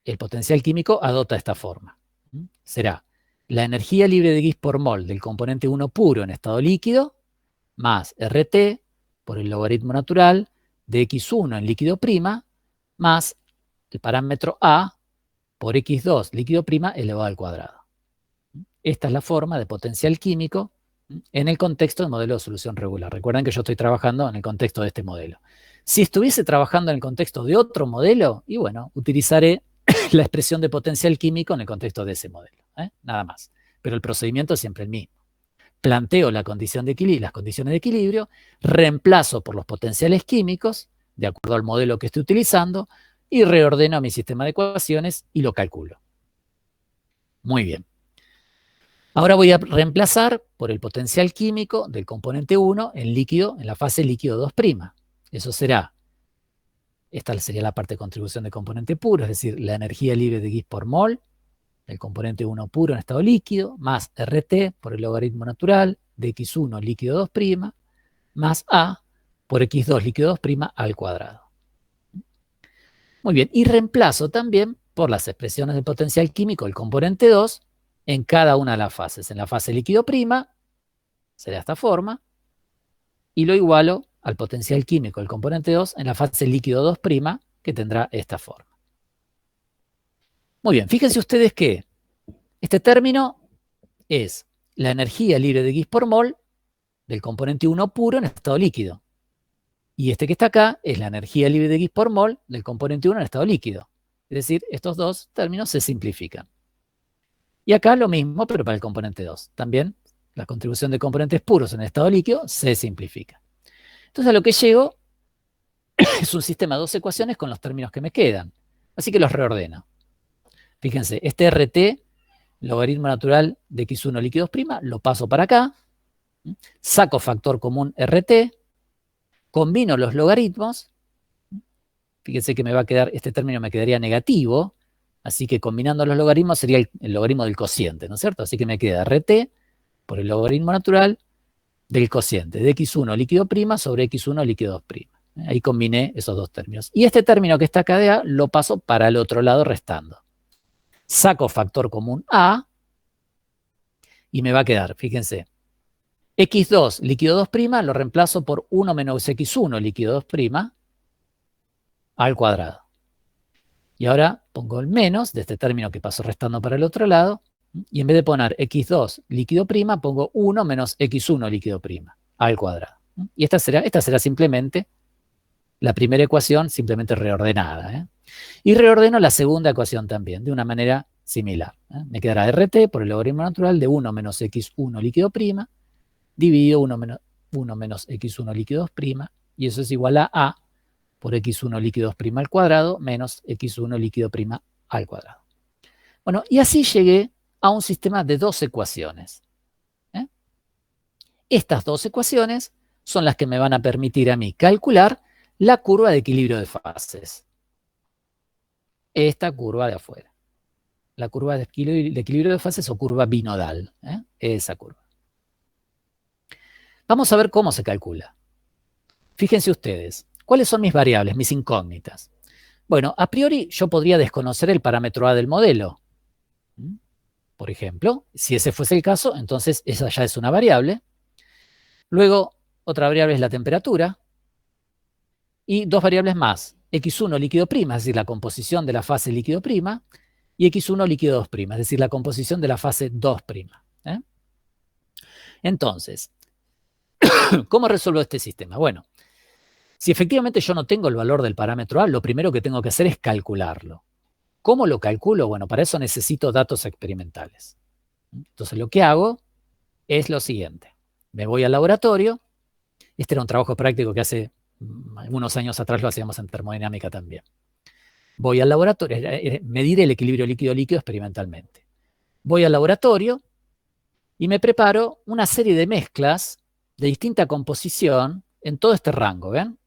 el potencial químico adopta esta forma. Será la energía libre de Gibbs por mol del componente 1 puro en estado líquido, más RT por el logaritmo natural de X1 en líquido prima, más el parámetro A por X2 líquido prima elevado al cuadrado. Esta es la forma de potencial químico en el contexto del modelo de solución regular. Recuerden que yo estoy trabajando en el contexto de este modelo. Si estuviese trabajando en el contexto de otro modelo, y bueno, utilizaré la expresión de potencial químico en el contexto de ese modelo. Nada más. Pero el procedimiento es siempre el mismo. Planteo la condición de equilibrio, las condiciones de equilibrio, reemplazo por los potenciales químicos, de acuerdo al modelo que estoy utilizando, y reordeno mi sistema de ecuaciones y lo calculo. Muy bien. Ahora voy a reemplazar por el potencial químico del componente 1 en líquido, en la fase líquido 2'. Eso será, esta sería la parte de contribución de componente puro, es decir, la energía libre de Gibbs por mol, el componente 1 puro en estado líquido, más RT por el logaritmo natural de X1 líquido 2', más A por X2 líquido 2' al cuadrado. Muy bien, y reemplazo también por las expresiones de potencial químico del componente 2 en cada una de las fases. En la fase líquido prima, será esta forma, y lo igualo al potencial químico del componente 2 en la fase líquido 2', que tendrá esta forma. Muy bien, fíjense ustedes que este término es la energía libre de Gibbs por mol del componente 1 puro en estado líquido. Y este que está acá es la energía libre de Gibbs por mol del componente 1 en estado líquido. Es decir, estos dos términos se simplifican. Y acá lo mismo, pero para el componente 2. También la contribución de componentes puros en estado líquido se simplifica. Entonces a lo que llego es un sistema de dos ecuaciones con los términos que me quedan. Así que los reordeno. Fíjense, este RT, logaritmo natural de X1 líquido 2', lo paso para acá. Saco factor común RT. Combino los logaritmos. Fíjense que me va a quedar, este término me quedaría negativo. Así que combinando los logaritmos sería el logaritmo del cociente, ¿no es cierto? Así que me queda RT por el logaritmo natural del cociente de X1 líquido prima sobre X1 líquido 2'. Ahí combiné esos dos términos. Y este término que está acá de A lo paso para el otro lado restando. Saco factor común A y me va a quedar, fíjense, X2 líquido 2' lo reemplazo por 1 menos X1 líquido 2' al cuadrado. Y ahora pongo el menos de este término que paso restando para el otro lado. Y en vez de poner X2 líquido prima, pongo 1 menos X1 líquido prima al cuadrado. Y esta será simplemente la primera ecuación, simplemente reordenada. Y reordeno la segunda ecuación también, de una manera similar. Me quedará RT por el logaritmo natural de 1 menos X1 líquido prima, dividido 1 menos X1 líquido 2', y eso es igual a A por X1 líquido 2' al cuadrado menos X1 líquido prima al cuadrado. Bueno, y así llegué a un sistema de dos ecuaciones. Estas dos ecuaciones son las que me van a permitir a mí calcular la curva de equilibrio de fases. Esta curva de afuera. La curva de equilibrio de fases o curva binodal. Esa curva. Vamos a ver cómo se calcula. Fíjense ustedes. ¿Cuáles son mis variables, mis incógnitas? Bueno, a priori yo podría desconocer el parámetro A del modelo. Por ejemplo, si ese fuese el caso, entonces esa ya es una variable. Luego, otra variable es la temperatura. Y dos variables más, X1 líquido prima, es decir, la composición de la fase líquido prima, y X1 líquido 2', es decir, la composición de la fase 2'. Entonces, ¿cómo resuelvo este sistema? Bueno, si efectivamente yo no tengo el valor del parámetro A, lo primero que tengo que hacer es calcularlo. ¿Cómo lo calculo? Bueno, para eso necesito datos experimentales. Entonces lo que hago es lo siguiente. Me voy al laboratorio. Este era un trabajo práctico que hace algunos años atrás lo hacíamos en termodinámica también. Voy al laboratorio, medir el equilibrio líquido-líquido experimentalmente. Voy al laboratorio y me preparo una serie de mezclas de distinta composición en todo este rango, ¿ven?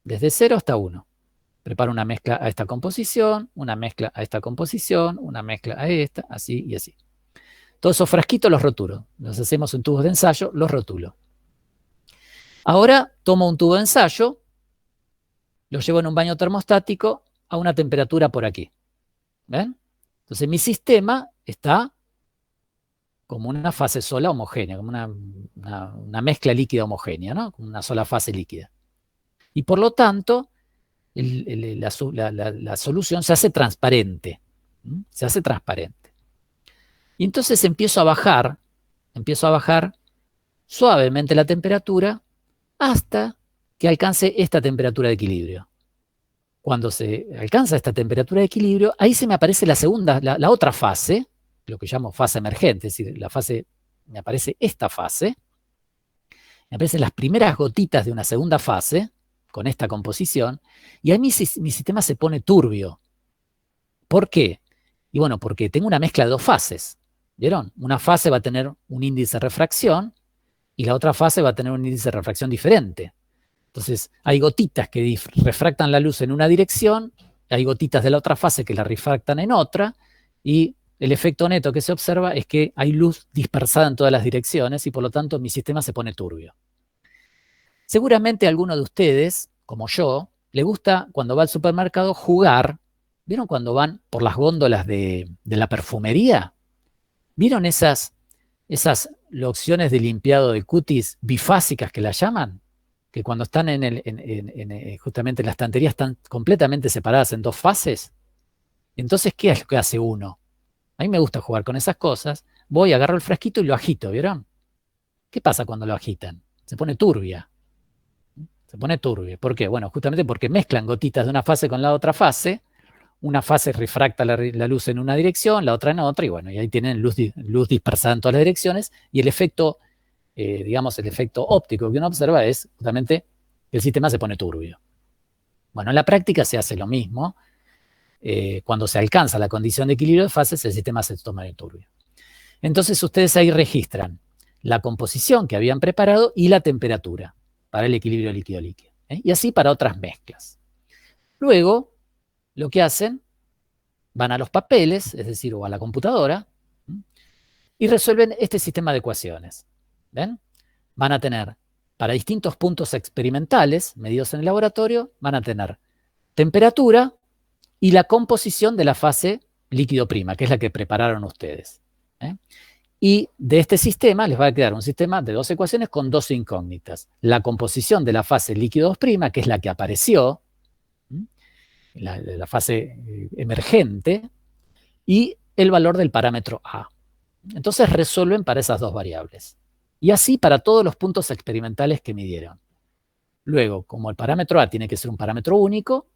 Desde 0 hasta 1. Preparo una mezcla a esta composición, una mezcla a esta composición, una mezcla a esta, así y así. Todos esos frasquitos los rotulo. Los hacemos en tubos de ensayo, los rotulo. Ahora tomo un tubo de ensayo, lo llevo en un baño termostático a una temperatura por aquí. ¿Ven? Entonces mi sistema está como una fase sola homogénea, como una mezcla líquida homogénea, ¿no? Como una sola fase líquida. Y por lo tanto, la solución se hace transparente. Se hace transparente. Y entonces empiezo a bajar suavemente la temperatura hasta que alcance esta temperatura de equilibrio. Cuando se alcanza esta temperatura de equilibrio, ahí se me aparece la otra fase, lo que llamo fase emergente, es decir, me aparece esta fase, me aparecen las primeras gotitas de una segunda fase, con esta composición, y ahí mi sistema se pone turbio. ¿Por qué? Y bueno, porque tengo una mezcla de dos fases. ¿Vieron? Una fase va a tener un índice de refracción y la otra fase va a tener un índice de refracción diferente. Entonces, hay gotitas que refractan la luz en una dirección, hay gotitas de la otra fase que la refractan en otra, y el efecto neto que se observa es que hay luz dispersada en todas las direcciones y por lo tanto mi sistema se pone turbio. Seguramente a alguno de ustedes, como yo, le gusta cuando va al supermercado jugar. ¿Vieron cuando van por las góndolas de la perfumería? ¿Vieron esas lociones de limpiado de cutis bifásicas que las llaman? Que cuando están justamente en la estantería están completamente separadas en dos fases. Entonces, ¿qué es lo que hace uno? A mí me gusta jugar con esas cosas. Voy, agarro el frasquito y lo agito, ¿vieron? ¿Qué pasa cuando lo agitan? Se pone turbia. Se pone turbia. ¿Por qué? Bueno, justamente porque mezclan gotitas de una fase con la otra fase. Una fase refracta la luz en una dirección, la otra en otra, y bueno, y ahí tienen luz dispersada en todas las direcciones, y el efecto, digamos, el efecto óptico que uno observa es justamente que el sistema se pone turbio. Bueno, en la práctica se hace lo mismo. Cuando se alcanza la condición de equilibrio de fases, el sistema se toma turbio. Entonces ustedes ahí registran la composición que habían preparado y la temperatura para el equilibrio líquido-líquido. Y así para otras mezclas. Luego, lo que hacen, van a los papeles, es decir, o a la computadora, y resuelven este sistema de ecuaciones. ¿Ven? Van a tener, para distintos puntos experimentales medidos en el laboratorio, van a tener temperatura y la composición de la fase líquido prima, que es la que prepararon ustedes. Y de este sistema les va a quedar un sistema de dos ecuaciones con dos incógnitas. La composición de la fase líquido 2', que es la que apareció, la fase emergente, y el valor del parámetro A. Entonces resuelven para esas dos variables. Y así para todos los puntos experimentales que midieron. Luego, como el parámetro A tiene que ser un parámetro único,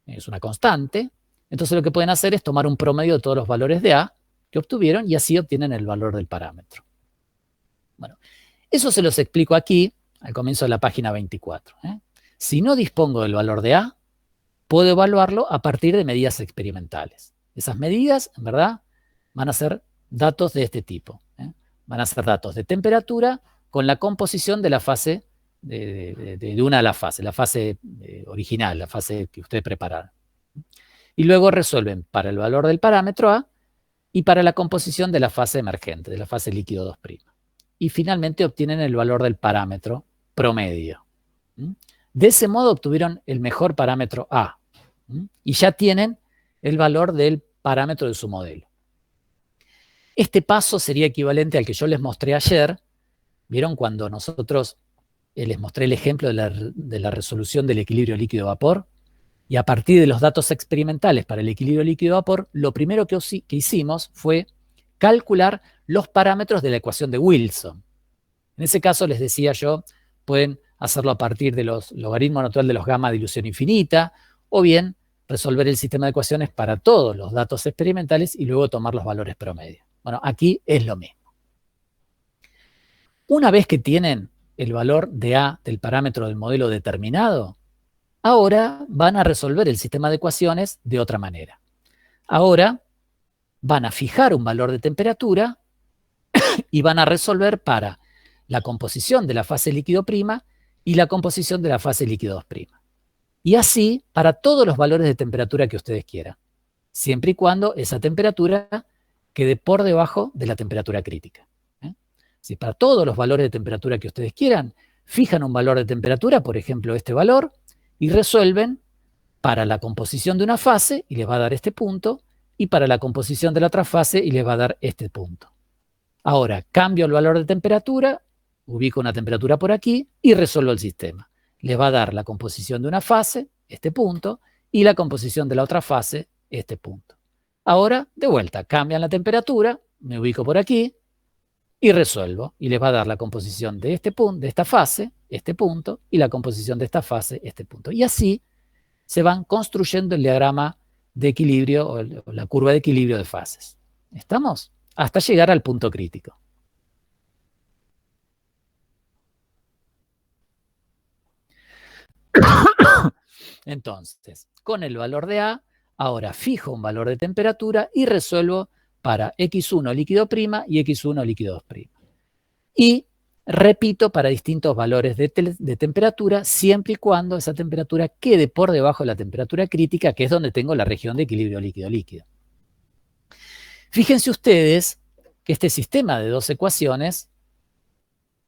es una constante, entonces lo que pueden hacer es tomar un promedio de todos los valores de A que obtuvieron y así obtienen el valor del parámetro. Bueno, eso se los explico aquí, al comienzo de la página 24. Si no dispongo del valor de A, puedo evaluarlo a partir de medidas experimentales. Esas medidas, en verdad, van a ser datos de este tipo. Van a ser datos de temperatura con la composición de la fase, de una de las fases, la fase original, la fase que ustedes prepararon. Y luego resuelven para el valor del parámetro A y para la composición de la fase emergente, de la fase líquido 2'. Y finalmente obtienen el valor del parámetro promedio. De ese modo obtuvieron el mejor parámetro A. Y ya tienen el valor del parámetro de su modelo. Este paso sería equivalente al que yo les mostré ayer. ¿Vieron cuando nosotros les mostré el ejemplo de la resolución del equilibrio líquido-vapor? Y a partir de los datos experimentales para el equilibrio líquido-vapor, lo primero que hicimos fue calcular los parámetros de la ecuación de Wilson. En ese caso, les decía yo, pueden hacerlo a partir de los logaritmos naturales de los gamma de ilusión infinita, o bien resolver el sistema de ecuaciones para todos los datos experimentales y luego tomar los valores promedio. Bueno, aquí es lo mismo. Una vez que tienen el valor de A del parámetro del modelo determinado, ahora van a resolver el sistema de ecuaciones de otra manera. Ahora van a fijar un valor de temperatura y van a resolver para la composición de la fase líquido prima y la composición de la fase líquido 2'. Y así para todos los valores de temperatura que ustedes quieran, siempre y cuando esa temperatura quede por debajo de la temperatura crítica. Si para todos los valores de temperatura que ustedes quieran, fijan un valor de temperatura, por ejemplo este valor, y resuelven para la composición de una fase, y les va a dar este punto, y para la composición de la otra fase, y les va a dar este punto. Ahora, cambio el valor de temperatura, ubico una temperatura por aquí, y resuelvo el sistema. Les va a dar la composición de una fase, este punto, y la composición de la otra fase, este punto. Ahora, de vuelta, cambian la temperatura, me ubico por aquí, y resuelvo. Y les va a dar la composición de este punto, de esta fase, este punto, y la composición de esta fase, este punto. Y así se van construyendo el diagrama de equilibrio o la curva de equilibrio de fases. ¿Estamos? Hasta llegar al punto crítico. Entonces, con el valor de A, ahora fijo un valor de temperatura y resuelvo para X1 líquido prima y X1 líquido 2 prima. Y repito para distintos valores de temperatura, siempre y cuando esa temperatura quede por debajo de la temperatura crítica, que es donde tengo la región de equilibrio líquido-líquido. Fíjense ustedes que este sistema de dos ecuaciones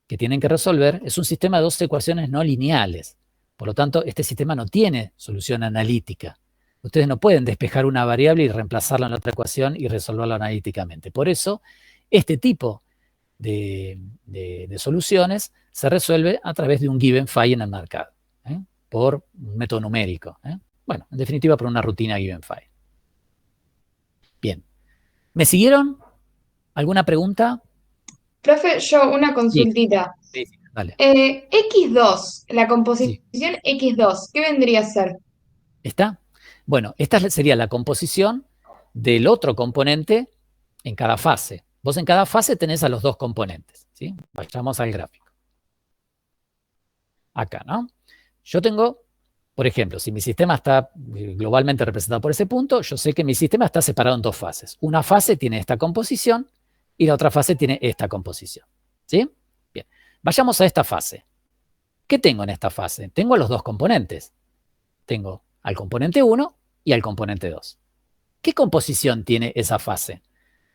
que tienen que resolver es un sistema de dos ecuaciones no lineales. Por lo tanto, este sistema no tiene solución analítica. Ustedes no pueden despejar una variable y reemplazarla en otra ecuación y resolverla analíticamente. Por eso, este tipo de soluciones se resuelve a través de un given phi en el mercado, por un método numérico. Bueno, en definitiva, por una rutina given phi. Bien. ¿Me siguieron? ¿Alguna pregunta? Profe, yo una consultita. Sí, dale. X2, la composición X2, ¿qué vendría a ser? ¿Está? Bueno, esta sería la composición del otro componente en cada fase. Vos en cada fase tenés a los dos componentes, ¿sí? Vayamos al gráfico. Acá, ¿no? Yo tengo, por ejemplo, si mi sistema está globalmente representado por ese punto, yo sé que mi sistema está separado en dos fases. Una fase tiene esta composición y la otra fase tiene esta composición, ¿sí? Bien, vayamos a esta fase. ¿Qué tengo en esta fase? Tengo a los dos componentes. Tengo al componente 1 y al componente 2. ¿Qué composición tiene esa fase?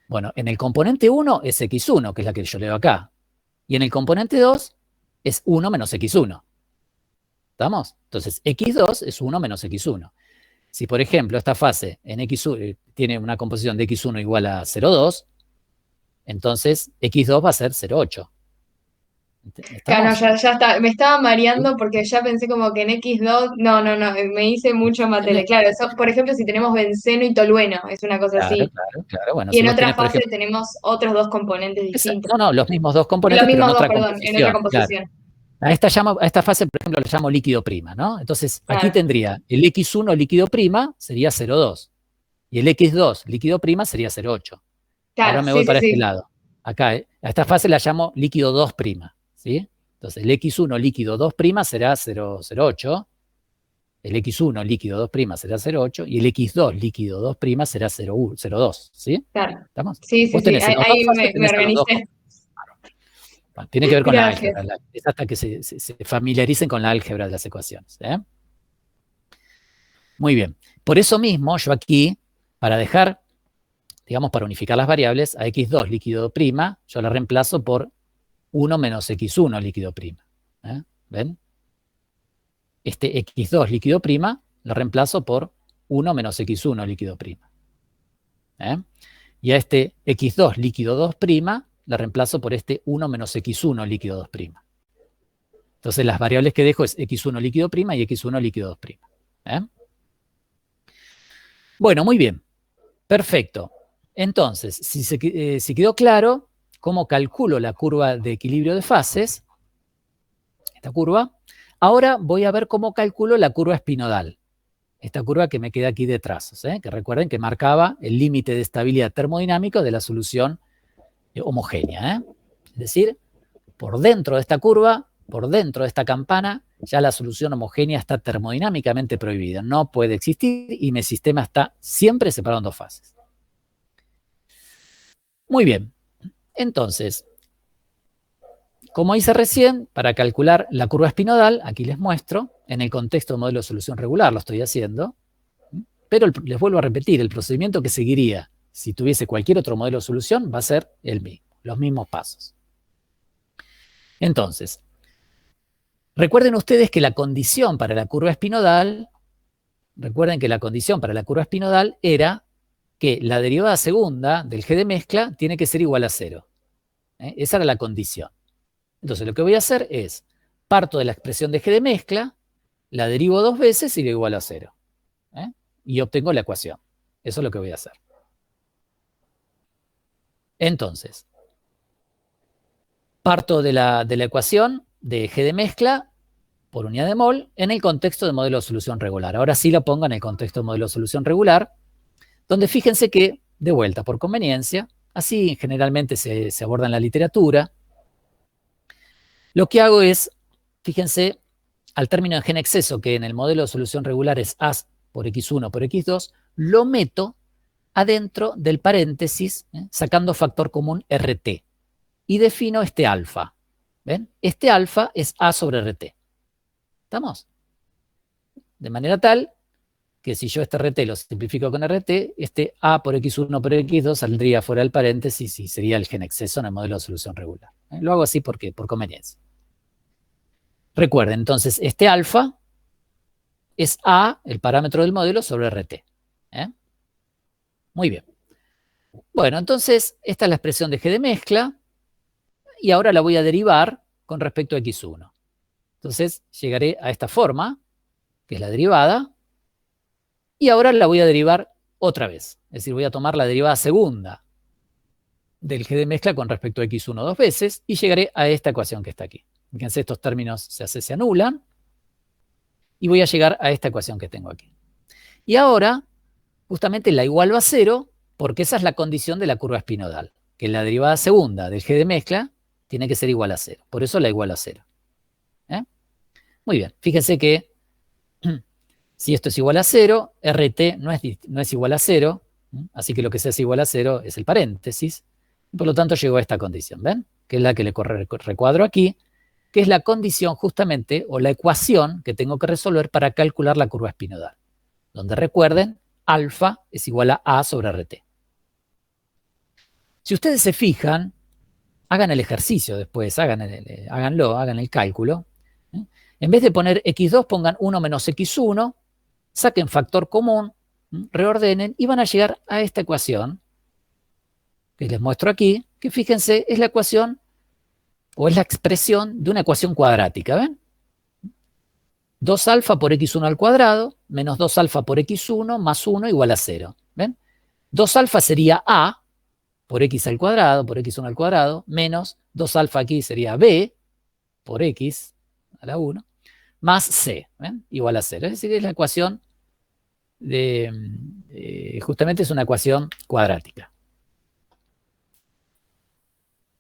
Bueno, en el componente 1 es X1, que es la que yo leo acá. Y en el componente 2 es 1 menos X1. ¿Estamos? Entonces, X2 es 1 menos X1. Si, por ejemplo, esta fase en X1 tiene una composición de X1 igual a 0,2, entonces X2 va a ser 0,8. Claro, ya está. Me estaba mareando porque ya pensé como que en X2, no, me hice mucho materia. Claro, eso, por ejemplo, si tenemos benceno y tolueno, es una cosa así. Claro. Bueno, Y en si otra tenés, por fase ejemplo, tenemos otros dos componentes distintos. No, los mismos dos componentes, Los mismos pero dos, en otra perdón, composición. en otra composición. Claro. A esta fase, por ejemplo, le llamo líquido prima, ¿no? Entonces, aquí Claro. tendría el X1 líquido prima sería 0,2. Y el X2 líquido prima sería 0,8. Claro, Ahora me voy para este lado. Acá, a esta fase la llamo líquido 2 prima, ¿sí? Entonces, el X1 líquido 2' será 0,08, el X1 líquido 2' será 0,8 y el X2 líquido 2' será 0,2, ¿sí? Claro. ¿Estamos? Sí, Vos tenés en las ahí dos fases, me tenés a los dos. organicé. Bueno, tiene que ver con Gracias. la álgebra, es hasta que se familiaricen con la álgebra de las ecuaciones. Muy bien. Por eso mismo, yo aquí, para dejar, digamos, para unificar las variables, a X2 líquido prima, yo la reemplazo por 1 menos X1 líquido prima. ¿Ven? Este X2 líquido prima lo reemplazo por 1 menos X1 líquido prima. Y a este X2 líquido 2 prima la reemplazo por este 1 menos X1 líquido 2 prima. Entonces las variables que dejo es X1 líquido prima y X1 líquido 2 prima. Bueno, muy bien. Perfecto. Entonces, si quedó claro cómo calculo la curva de equilibrio de fases, esta curva, ahora voy a ver cómo calculo la curva espinodal. Esta curva que me queda aquí detrás, que recuerden que marcaba el límite de estabilidad termodinámico de la solución homogénea. Es decir, por dentro de esta curva, por dentro de esta campana, ya la solución homogénea está termodinámicamente prohibida. No puede existir y mi sistema está siempre separado en dos fases. Muy bien. Entonces, como hice recién, para calcular la curva espinodal, aquí les muestro, en el contexto de modelo de solución regular lo estoy haciendo, pero les vuelvo a repetir, el procedimiento que seguiría si tuviese cualquier otro modelo de solución, va a ser el mismo, los mismos pasos. Entonces, recuerden ustedes que la condición para la curva espinodal, era que la derivada segunda del g de mezcla tiene que ser igual a 0. Esa era la condición. Entonces, lo que voy a hacer es, parto de la expresión de g de mezcla, la derivo 2 veces y le igualo a 0. Y obtengo la ecuación. Eso es lo que voy a hacer. Entonces, parto de la ecuación de g de mezcla por unidad de mol en el contexto de modelo de solución regular. Ahora sí lo pongo en el contexto de modelo de solución regular, donde fíjense que, de vuelta, por conveniencia, así generalmente se aborda en la literatura, lo que hago es, fíjense, al término de g en exceso, que en el modelo de solución regular es a por x1 por x2, lo meto adentro del paréntesis, sacando factor común RT, y defino este alfa. ¿Ven? Este alfa es a sobre RT. ¿Estamos? De manera tal que si yo este RT lo simplifico con RT, este a por x1 por x2 saldría fuera del paréntesis y sería el g en exceso en el modelo de solución regular. Lo hago así porque por conveniencia. Recuerden, entonces, este alfa es a, el parámetro del modelo, sobre RT. Muy bien. Bueno, entonces, esta es la expresión de g de mezcla, y ahora la voy a derivar con respecto a x1. Entonces, llegaré a esta forma, que es la derivada, y ahora la voy a derivar otra vez. Es decir, voy a tomar la derivada segunda del g de mezcla con respecto a x1 dos veces, y llegaré a esta ecuación que está aquí. Fíjense, estos términos se anulan, y voy a llegar a esta ecuación que tengo aquí. Y ahora, justamente la igualo a 0, porque esa es la condición de la curva espinodal, que la derivada segunda del g de mezcla tiene que ser igual a 0. Por eso la igualo a 0. Muy bien, fíjense que si esto es igual a 0, RT no es igual a 0, así que lo que se hace igual a 0 es el paréntesis, y por lo tanto llego a esta condición, ¿ven? Que es la que le recuadro aquí, que es la condición justamente, o la ecuación que tengo que resolver para calcular la curva espinodal, donde recuerden, alfa es igual a sobre RT. Si ustedes se fijan, hagan el ejercicio después, hagan el cálculo. En vez de poner x2, pongan 1 menos x1, saquen factor común, reordenen y van a llegar a esta ecuación que les muestro aquí, que fíjense, es la ecuación o es la expresión de una ecuación cuadrática, ¿ven? 2 alfa por x1 al cuadrado menos 2 alfa por x1 más 1 igual a 0, ¿ven? 2 alfa sería a por x al cuadrado, por x1 al cuadrado, menos 2 alfa aquí sería b por x a la 1, más c, ¿ven? Igual a 0. Es decir, es la ecuación justamente es una ecuación cuadrática.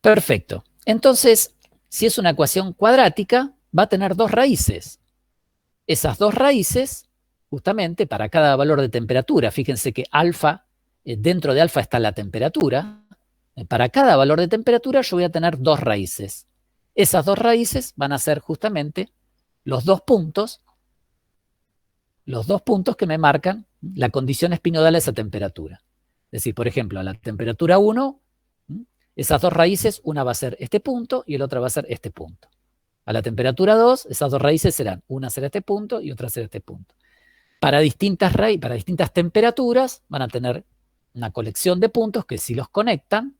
Perfecto. Entonces, si es una ecuación cuadrática, va a tener dos raíces. Esas dos raíces, justamente para cada valor de temperatura, fíjense que alfa, dentro de alfa está la temperatura, para cada valor de temperatura yo voy a tener dos raíces. Esas dos raíces van a ser justamente los dos puntos que me marcan la condición espinodal a esa temperatura. Es decir, por ejemplo, a la temperatura 1, esas dos raíces, una va a ser este punto y el otro va a ser este punto. A la temperatura 2, esas dos raíces serán, una será este punto y otra será este punto. Para distintas temperaturas van a tener una colección de puntos que si los conectan,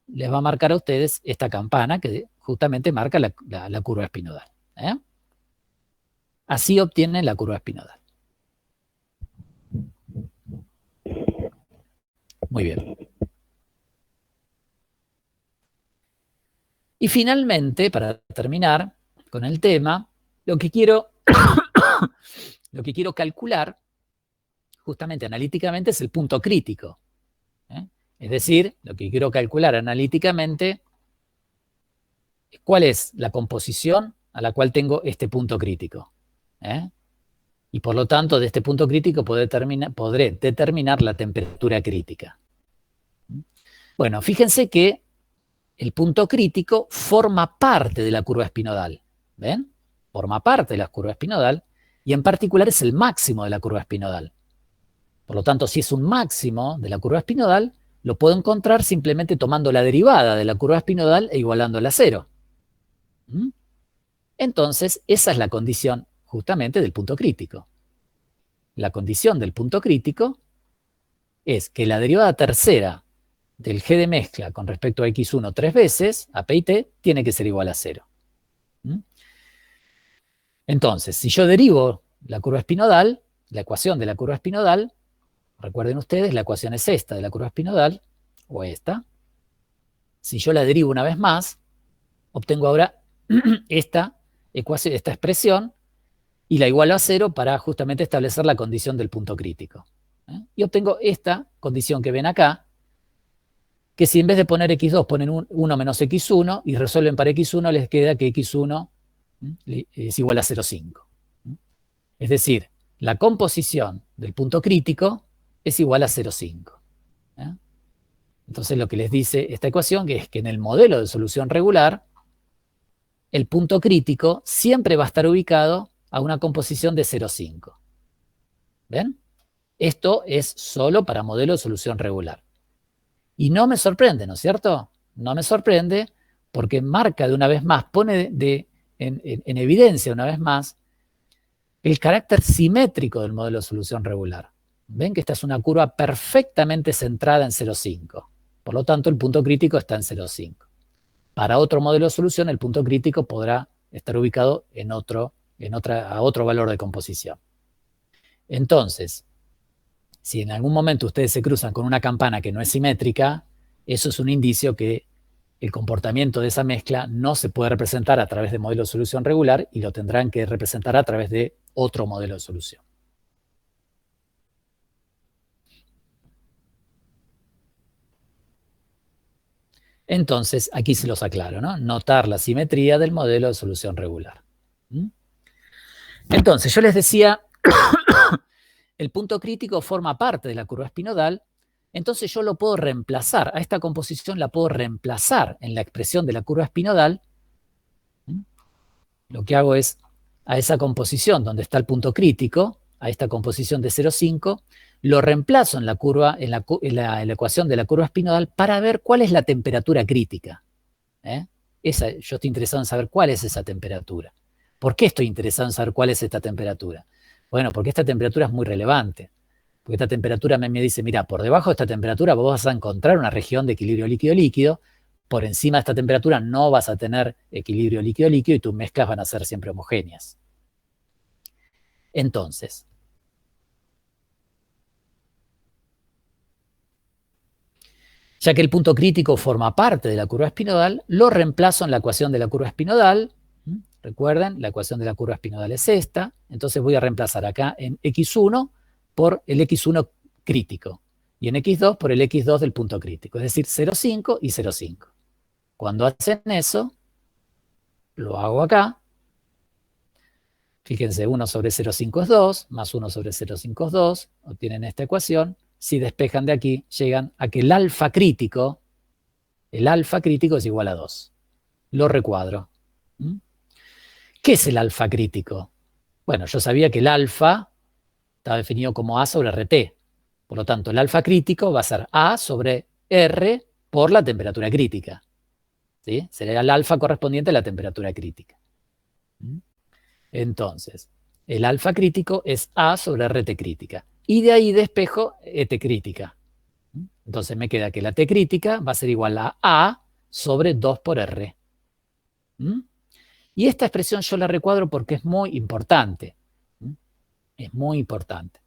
les va a marcar a ustedes esta campana que justamente marca la curva espinodal. Así obtienen la curva espinodal. Muy bien. Y finalmente, para terminar con el tema, lo que quiero calcular, justamente analíticamente, es el punto crítico. Es decir, lo que quiero calcular analíticamente, ¿cuál es la composición a la cual tengo este punto crítico? Y por lo tanto, de este punto crítico podré determinar la temperatura crítica. Bueno, fíjense que el punto crítico forma parte de la curva espinodal. ¿Ven? Forma parte de la curva espinodal y en particular es el máximo de la curva espinodal. Por lo tanto, si es un máximo de la curva espinodal, lo puedo encontrar simplemente tomando la derivada de la curva espinodal e igualándola a 0. ¿Mm? Entonces, esa es la condición justamente del punto crítico. La condición del punto crítico es que la derivada tercera del g de mezcla con respecto a x1 3 veces, a p y t, tiene que ser igual a 0. ¿Mm? Entonces, si yo derivo la curva espinodal, la ecuación de la curva espinodal, recuerden ustedes, la ecuación es esta de la curva espinodal, o esta. Si yo la derivo una vez más, obtengo ahora esta ecuación, esta expresión, y la igualo a 0 para justamente establecer la condición del punto crítico. Y obtengo esta condición que ven acá, que si en vez de poner x2 ponen 1 menos x1 y resuelven para x1, les queda que x1 es igual a 0,5. Es decir, la composición del punto crítico es igual a 0,5. Entonces lo que les dice esta ecuación es que en el modelo de solución regular, el punto crítico siempre va a estar ubicado a una composición de 0,5. ¿Ven? Esto es solo para modelo de solución regular. Y no me sorprende, ¿no es cierto? No me sorprende porque marca de una vez más, pone en evidencia una vez más el carácter simétrico del modelo de solución regular. Ven que esta es una curva perfectamente centrada en 0,5. Por lo tanto, el punto crítico está en 0,5. Para otro modelo de solución, el punto crítico podrá estar ubicado a otro valor de composición. Entonces, si en algún momento ustedes se cruzan con una campana que no es simétrica, eso es un indicio que el comportamiento de esa mezcla no se puede representar a través de modelo de solución regular y lo tendrán que representar a través de otro modelo de solución. Entonces, aquí se los aclaro, ¿no? Notar la simetría del modelo de solución regular. Entonces, yo les decía, el punto crítico forma parte de la curva espinodal, entonces yo lo puedo reemplazar, a esta composición la puedo reemplazar en la expresión de la curva espinodal. Lo que hago es, a esa composición donde está el punto crítico, a esta composición de 0,5, lo reemplazo en la curva, en la ecuación de la curva espinodal para ver cuál es la temperatura crítica. Yo estoy interesado en saber cuál es esa temperatura. ¿Por qué estoy interesado en saber cuál es esta temperatura? Bueno, porque esta temperatura es muy relevante. Porque esta temperatura me dice, mira, por debajo de esta temperatura vos vas a encontrar una región de equilibrio líquido-líquido, por encima de esta temperatura no vas a tener equilibrio líquido-líquido y tus mezclas van a ser siempre homogéneas. Entonces, ya que el punto crítico forma parte de la curva espinodal, lo reemplazo en la ecuación de la curva espinodal. Recuerden, la ecuación de la curva espinodal es esta. Entonces voy a reemplazar acá en x1 por el x1 crítico y en x2 por el x2 del punto crítico, es decir, 0,5 y 0,5. Cuando hacen eso, lo hago acá. Fíjense, 1 sobre 0,5 es 2, más 1 sobre 0,5 es 2, obtienen esta ecuación. Si despejan de aquí, llegan a que el alfa crítico es igual a 2. Lo recuadro. ¿Qué es el alfa crítico? Bueno, yo sabía que el alfa está definido como A sobre RT. Por lo tanto, el alfa crítico va a ser A sobre R por la temperatura crítica. ¿Sí? Sería el alfa correspondiente a la temperatura crítica. Entonces, el alfa crítico es A sobre RT crítica. Y de ahí despejo ET crítica. Entonces me queda que la T crítica va a ser igual a A sobre 2 por R. Y esta expresión yo la recuadro porque es muy importante. Es muy importante.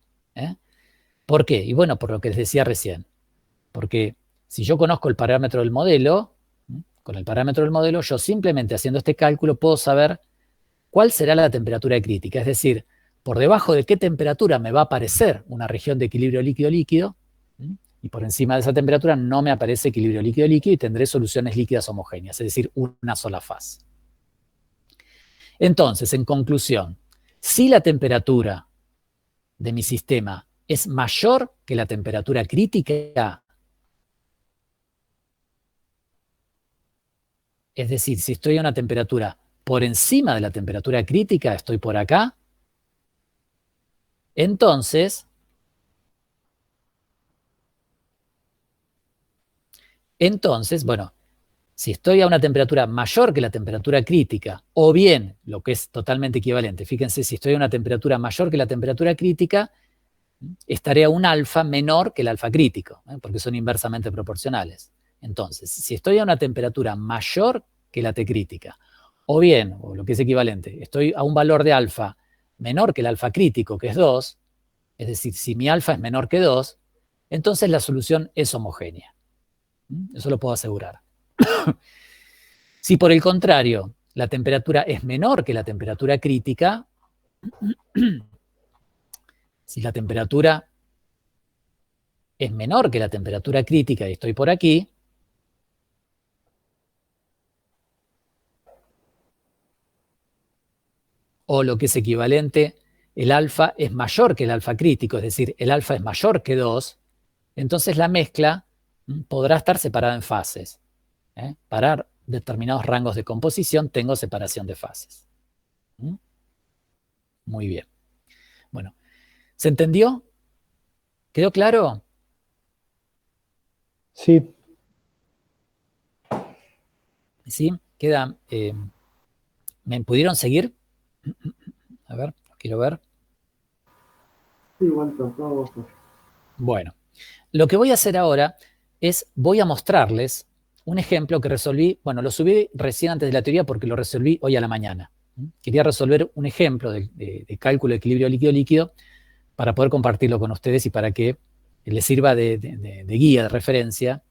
¿Por qué? Y bueno, por lo que les decía recién. Porque si yo conozco el parámetro del modelo, con el parámetro del modelo, yo simplemente haciendo este cálculo puedo saber cuál será la temperatura crítica. Es decir, por debajo de qué temperatura me va a aparecer una región de equilibrio líquido-líquido, y por encima de esa temperatura no me aparece equilibrio líquido-líquido y tendré soluciones líquidas homogéneas, es decir, una sola fase. Entonces, en conclusión, si la temperatura de mi sistema es mayor que la temperatura crítica, es decir, si estoy a una temperatura por encima de la temperatura crítica, estoy por acá, entonces Entonces, bueno, si estoy a una temperatura mayor que la temperatura crítica, o bien, lo que es totalmente equivalente, fíjense, si estoy a una temperatura mayor que la temperatura crítica, estaré a un alfa menor que el alfa crítico, porque son inversamente proporcionales. Entonces, si estoy a una temperatura mayor que la T crítica, o bien, o lo que es equivalente, estoy a un valor de alfa menor que el alfa crítico, que es 2, es decir, si mi alfa es menor que 2, entonces la solución es homogénea. Eso lo puedo asegurar. Si por el contrario la temperatura es menor que la temperatura crítica, si la temperatura es menor que la temperatura crítica y estoy por aquí, o lo que es equivalente, el alfa es mayor que el alfa crítico, es decir, el alfa es mayor que 2, entonces la mezcla podrá estar separada en fases. Para determinados rangos de composición tengo separación de fases. Muy bien. Bueno, ¿se entendió? ¿Quedó claro? Sí. ¿Sí? Queda... ¿me pudieron seguir? A ver, quiero ver. Sí, igual todo. Bueno, lo que voy a hacer ahora es, voy a mostrarles un ejemplo que resolví, bueno, lo subí recién antes de la teoría porque lo resolví hoy a la mañana. Quería resolver un ejemplo de cálculo de equilibrio líquido-líquido para poder compartirlo con ustedes y para que les sirva de guía, de referencia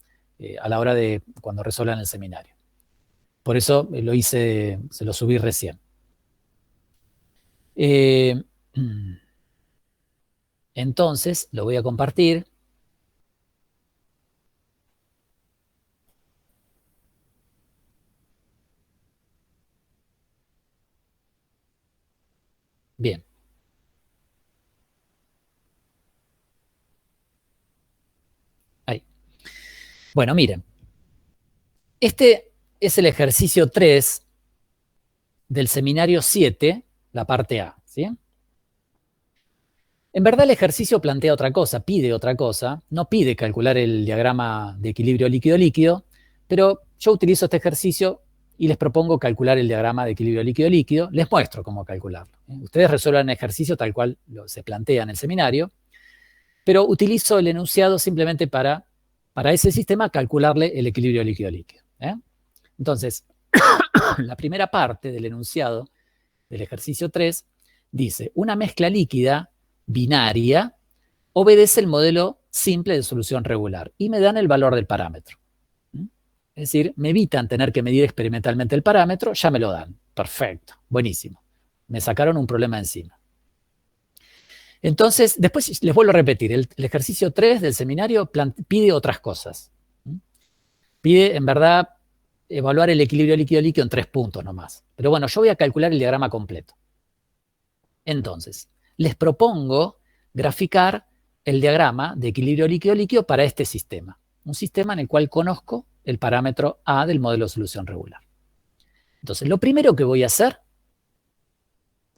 a la hora de cuando resuelvan el seminario. Por eso lo hice, se lo subí recién. Entonces, lo voy a compartir. Bien. Ahí. Bueno, miren. Este es el ejercicio 3 del seminario 7, la parte A, ¿sí? En verdad el ejercicio plantea otra cosa, pide otra cosa, no pide calcular el diagrama de equilibrio líquido-líquido, pero yo utilizo este ejercicio y les propongo calcular el diagrama de equilibrio líquido-líquido, les muestro cómo calcularlo. Ustedes resuelvan el ejercicio tal cual se plantea en el seminario, pero utilizo el enunciado simplemente para ese sistema calcularle el equilibrio líquido-líquido. Entonces, la primera parte del enunciado del ejercicio 3 dice, una mezcla líquida binaria obedece el modelo simple de solución regular y me dan el valor del parámetro. Es decir, me evitan tener que medir experimentalmente el parámetro, ya me lo dan. Perfecto, buenísimo. Me sacaron un problema encima. Entonces, después les vuelvo a repetir, el ejercicio 3 del seminario pide otras cosas. Pide, en verdad, evaluar el equilibrio líquido-líquido en 3 puntos nomás. Pero bueno, yo voy a calcular el diagrama completo. Entonces, les propongo graficar el diagrama de equilibrio líquido-líquido para este sistema. Un sistema en el cual conozco el parámetro A del modelo de solución regular. Entonces, lo primero que voy a hacer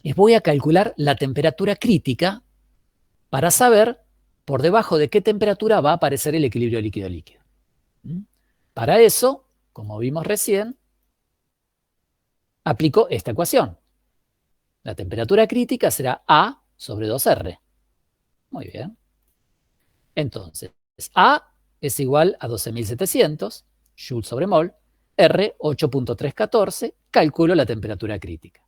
es voy a calcular la temperatura crítica para saber por debajo de qué temperatura va a aparecer el equilibrio líquido-líquido. Para eso, como vimos recién, aplico esta ecuación. La temperatura crítica será A sobre 2R. Muy bien. Entonces, A es igual a 12.700 joules sobre mol, R 8.314, calculo la temperatura crítica.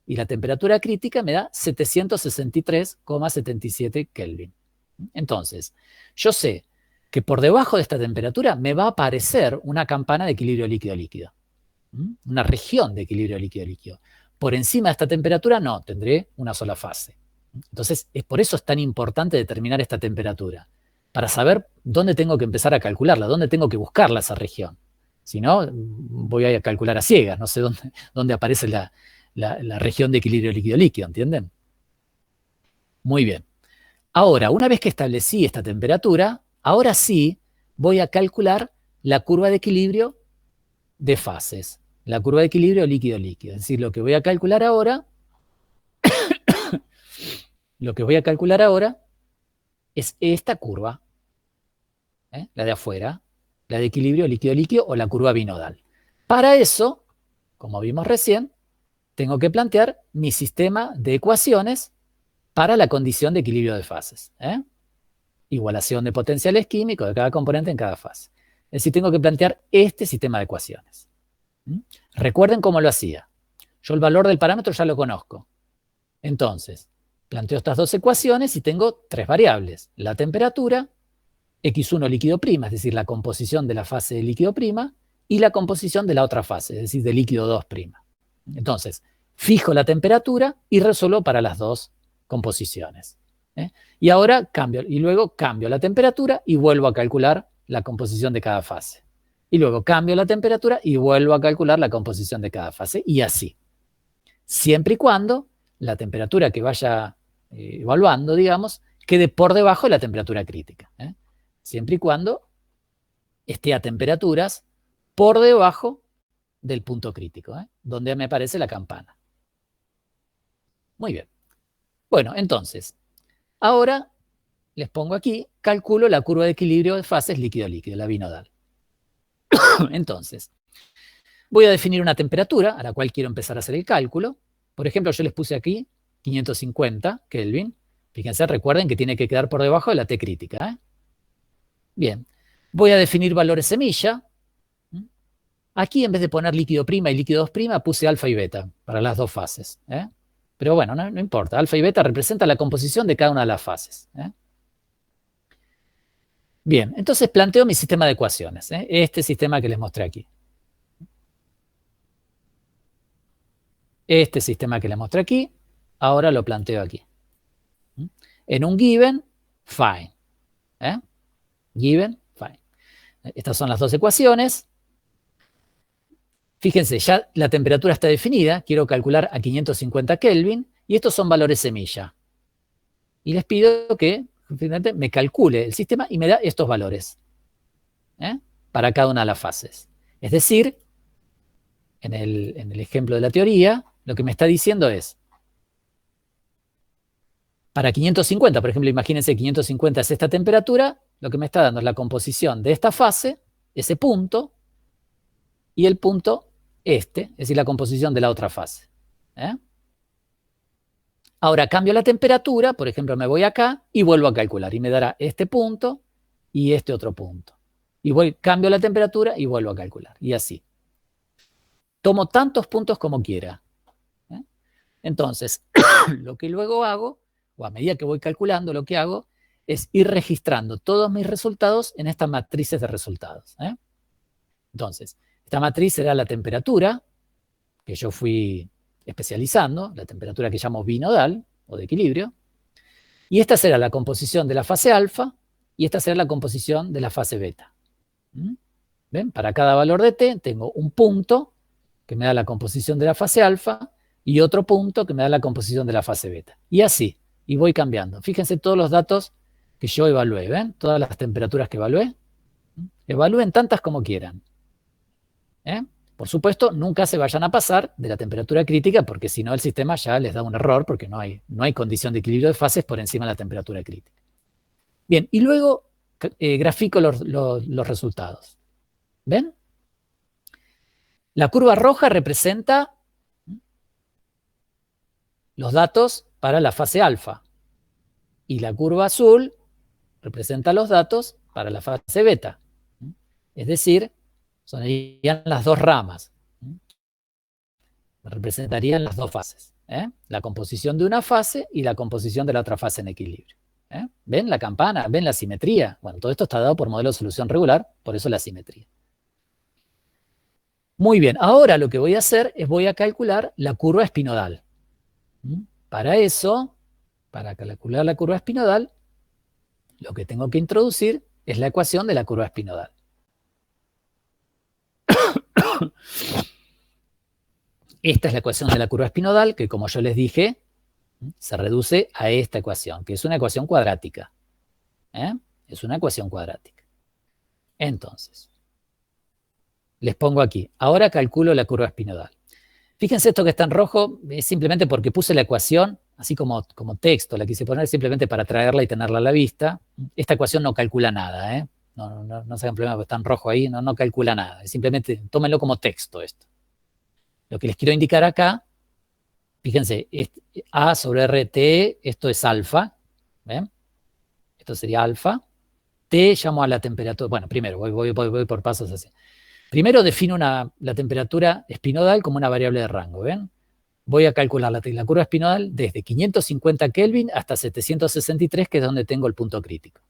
Y la temperatura crítica me da 763,77 Kelvin. Entonces, yo sé que por debajo de esta temperatura me va a aparecer una campana de equilibrio líquido-líquido. Una región de equilibrio líquido-líquido. Por encima de esta temperatura no, tendré una sola fase. Entonces, por eso es tan importante determinar esta temperatura, para saber dónde tengo que empezar a calcularla, dónde tengo que buscarla esa región. Si no, voy a calcular a ciegas, no sé dónde aparece la región de equilibrio líquido-líquido, ¿entienden? Muy bien. Ahora, una vez que establecí esta temperatura, ahora sí voy a calcular la curva de equilibrio de fases. La curva de equilibrio líquido-líquido. Es decir, lo que voy a calcular ahora es esta curva, la de afuera, la de equilibrio líquido-líquido o la curva binodal. Para eso, como vimos recién, tengo que plantear mi sistema de ecuaciones para la condición de equilibrio de fases. Igualación de potenciales químicos de cada componente en cada fase. Es decir, tengo que plantear este sistema de ecuaciones. Recuerden cómo lo hacía. Yo el valor del parámetro ya lo conozco. Entonces, planteo estas dos ecuaciones y tengo tres variables. La temperatura, X1 líquido prima, es decir, la composición de la fase de líquido prima, y la composición de la otra fase, es decir, de líquido 2 prima. Entonces, fijo la temperatura y resuelvo para las dos composiciones. Y ahora cambio, y luego cambio la temperatura y vuelvo a calcular la composición de cada fase. Y luego cambio la temperatura y vuelvo a calcular la composición de cada fase, y así. Siempre y cuando la temperatura que vaya evaluando, digamos, quede por debajo de la temperatura crítica. Siempre y cuando esté a temperaturas por debajo del punto crítico, donde me aparece la campana. Muy bien. Bueno, entonces, ahora les pongo aquí, calculo la curva de equilibrio de fases líquido-líquido, la binodal. Entonces, voy a definir una temperatura a la cual quiero empezar a hacer el cálculo. Por ejemplo, yo les puse aquí 550 Kelvin. Fíjense, recuerden que tiene que quedar por debajo de la T crítica. Bien, voy a definir valores semilla. Aquí, en vez de poner líquido prima y líquido 2 prima, puse alfa y beta para las dos fases. Pero bueno, no importa. Alfa y beta representan la composición de cada una de las fases. Bien, entonces planteo mi sistema de ecuaciones. Este sistema que les mostré aquí. Este sistema que les mostré aquí, ahora lo planteo aquí. En un given, fine. Given, fine. Estas son las dos ecuaciones. Fíjense, ya la temperatura está definida. Quiero calcular a 550 Kelvin. Y estos son valores semilla. Y les pido que finalmente me calcule el sistema y me da estos valores. Para cada una de las fases. Es decir, en el ejemplo de la teoría, lo que me está diciendo es, para 550, por ejemplo, imagínense 550 es esta temperatura, lo que me está dando es la composición de esta fase, ese punto, y el punto este, es decir, la composición de la otra fase. Ahora cambio la temperatura, por ejemplo, me voy acá y vuelvo a calcular, y me dará este punto y este otro punto. Y cambio la temperatura y vuelvo a calcular, y así. Tomo tantos puntos como quiera. Entonces, lo que luego hago, o a medida que voy calculando, lo que hago es ir registrando todos mis resultados en estas matrices de resultados. Entonces, esta matriz será la temperatura, que yo fui especializando, la temperatura que llamo binodal, o de equilibrio, y esta será la composición de la fase alfa, y esta será la composición de la fase beta. ¿Ven? Para cada valor de t tengo un punto que me da la composición de la fase alfa, y otro punto que me da la composición de la fase beta. Y así, y voy cambiando. Fíjense todos los datos que yo evalué, ¿ven? Todas las temperaturas que evalué. Evalúen tantas como quieran. Por supuesto, nunca se vayan a pasar de la temperatura crítica, porque si no el sistema ya les da un error, porque no hay condición de equilibrio de fases por encima de la temperatura crítica. Bien, y luego grafico los resultados. ¿Ven? La curva roja representa los datos para la fase alfa. Y la curva azul representa los datos para la fase beta. Es decir, serían las dos ramas. Representarían las dos fases. La composición de una fase y la composición de la otra fase en equilibrio. ¿Ven la campana? ¿Ven la simetría? Bueno, todo esto está dado por modelo de solución regular, por eso la simetría. Muy bien, ahora lo que voy a hacer es voy a calcular la curva espinodal. Para eso, para calcular la curva espinodal, lo que tengo que introducir es la ecuación de la curva espinodal. Esta es la ecuación de la curva espinodal, que como yo les dije, se reduce a esta ecuación, que es una ecuación cuadrática. Es una ecuación cuadrática. Entonces, les pongo aquí. Ahora calculo la curva espinodal. Fíjense esto que está en rojo, es simplemente porque puse la ecuación, así como texto, la quise poner simplemente para traerla y tenerla a la vista. Esta ecuación no calcula nada, No se hagan problema porque está en rojo ahí, no calcula nada. Simplemente tómenlo como texto esto. Lo que les quiero indicar acá, fíjense, A sobre RT, esto es alfa, ¿ven? Esto sería alfa. T llamo a la temperatura. Bueno, primero, voy por pasos así. Primero defino la temperatura espinodal como una variable de rango, ¿ven? Voy a calcular la curva espinodal desde 550 Kelvin hasta 763, que es donde tengo el punto crítico.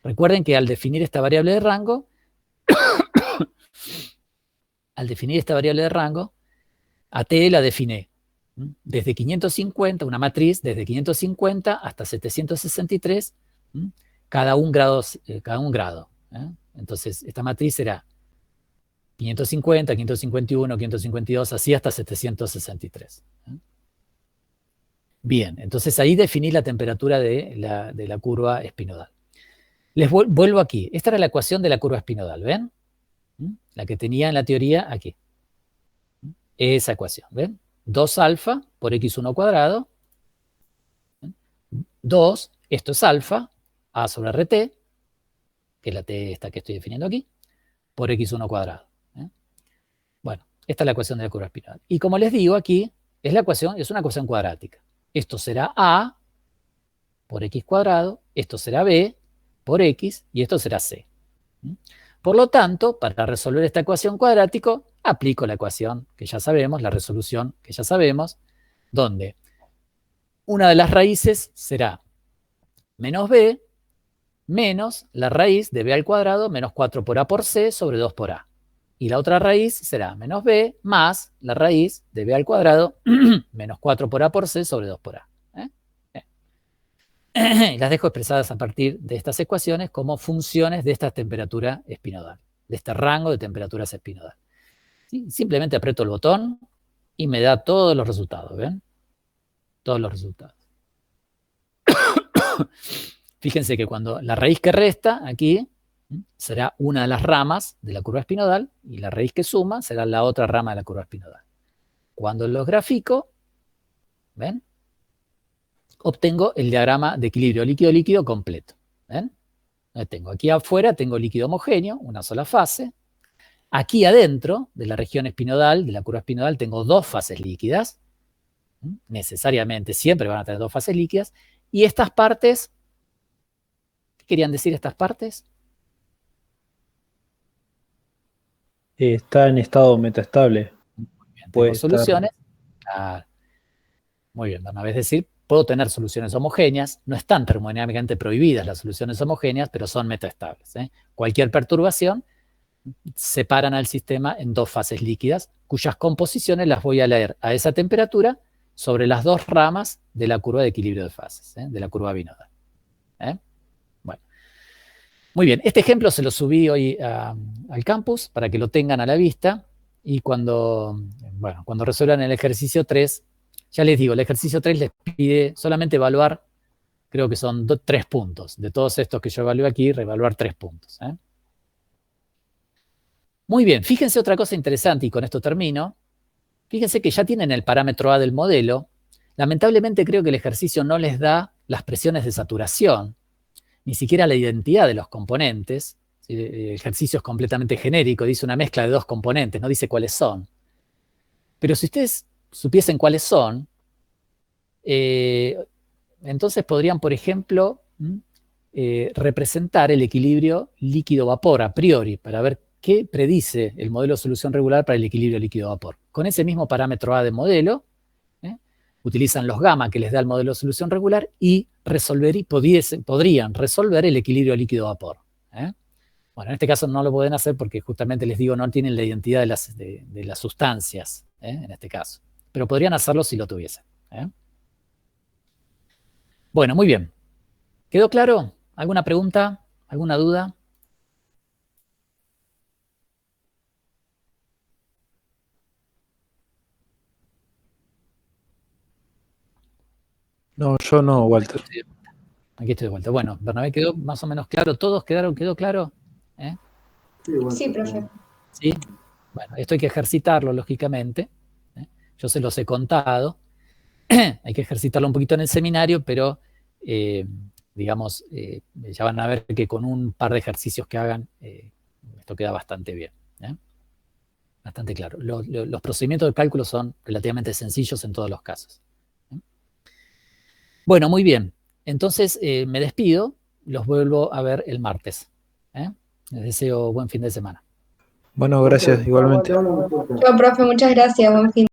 Recuerden que al definir esta variable de rango, a T la definí desde 550, una matriz desde 550 hasta 763, cada un grado. Entonces, esta matriz será 550, 551, 552, así hasta 763. Bien, entonces ahí definí la temperatura de la curva espinodal. Les vuelvo aquí. Esta era la ecuación de la curva espinodal, ¿ven? La que tenía en la teoría aquí. Esa ecuación, ¿ven? 2 alfa por x1 cuadrado. 2, esto es alfa, A sobre RT, que es la T esta que estoy definiendo aquí, por x1 cuadrado. Bueno, esta es la ecuación de la curva espinodal. Y como les digo aquí, es una ecuación cuadrática. Esto será A por x cuadrado, esto será B por x y esto será C. Por lo tanto, para resolver esta ecuación cuadrática, aplico la ecuación que ya sabemos, la resolución que ya sabemos, donde una de las raíces será menos b menos la raíz de b al cuadrado menos 4 por a por c sobre 2 por a. Y la otra raíz será menos b más la raíz de b al cuadrado menos 4 por a por c sobre 2 por a. Las dejo expresadas a partir de estas ecuaciones como funciones de esta temperatura espinodal, de este rango de temperaturas espinodal. ¿Sí? Simplemente aprieto el botón y me da todos los resultados, ¿ven? Todos los resultados. Fíjense que cuando la raíz que resta aquí será una de las ramas de la curva espinodal y la raíz que suma será la otra rama de la curva espinodal. Cuando los grafico, ¿ven? Obtengo el diagrama de equilibrio líquido-líquido completo. ¿Ven? Tengo aquí afuera, tengo líquido homogéneo, una sola fase. Aquí adentro de la región espinodal, de la curva espinodal, tengo dos fases líquidas. Necesariamente siempre van a tener dos fases líquidas. Y estas partes, ¿qué querían decir estas partes? Está en estado metaestable. Tengo soluciones. Muy bien, es decir, puedo tener soluciones homogéneas. No están termodinámicamente prohibidas las soluciones homogéneas, pero son metaestables. Cualquier perturbación separan al sistema en dos fases líquidas, cuyas composiciones las voy a leer a esa temperatura sobre las dos ramas de la curva de equilibrio de fases, de la curva binodal. Bueno, muy bien. Este ejemplo se lo subí hoy al campus para que lo tengan a la vista y cuando resuelvan el ejercicio 3, ya les digo, el ejercicio 3 les pide solamente evaluar, creo que son 3 puntos. De todos estos que yo evalué aquí, reevaluar 3 puntos. Muy bien, fíjense otra cosa interesante y con esto termino. Fíjense que ya tienen el parámetro A del modelo. Lamentablemente creo que el ejercicio no les da las presiones de saturación, ni siquiera la identidad de los componentes. El ejercicio es completamente genérico, dice una mezcla de dos componentes, no dice cuáles son. Pero si ustedes supiesen cuáles son, entonces podrían, por ejemplo, representar el equilibrio líquido-vapor a priori, para ver qué predice el modelo de solución regular para el equilibrio líquido-vapor. Con ese mismo parámetro A de modelo, utilizan los gamma que les da el modelo de solución regular y podrían resolver el equilibrio líquido-vapor. Bueno, en este caso no lo pueden hacer porque justamente les digo, no tienen la identidad de las sustancias, en este caso. Pero podrían hacerlo si lo tuviesen. Bueno, muy bien. ¿Quedó claro? ¿Alguna pregunta? ¿Alguna duda? No, yo no, Walter. Aquí estoy de vuelta. Bueno, Bernabé, ¿quedó más o menos claro? ¿Todos quedó claro? Sí, profe. ¿Sí? Bueno, esto hay que ejercitarlo, lógicamente. Yo se los he contado. Hay que ejercitarlo un poquito en el seminario, pero digamos, ya van a ver que con un par de ejercicios que hagan, esto queda bastante bien. Bastante claro. Los procedimientos de cálculo son relativamente sencillos en todos los casos. Bueno, muy bien. Entonces me despido. Los vuelvo a ver el martes. Les deseo buen fin de semana. Bueno, gracias, igualmente. Chao, profe, muchas gracias. Buen fin.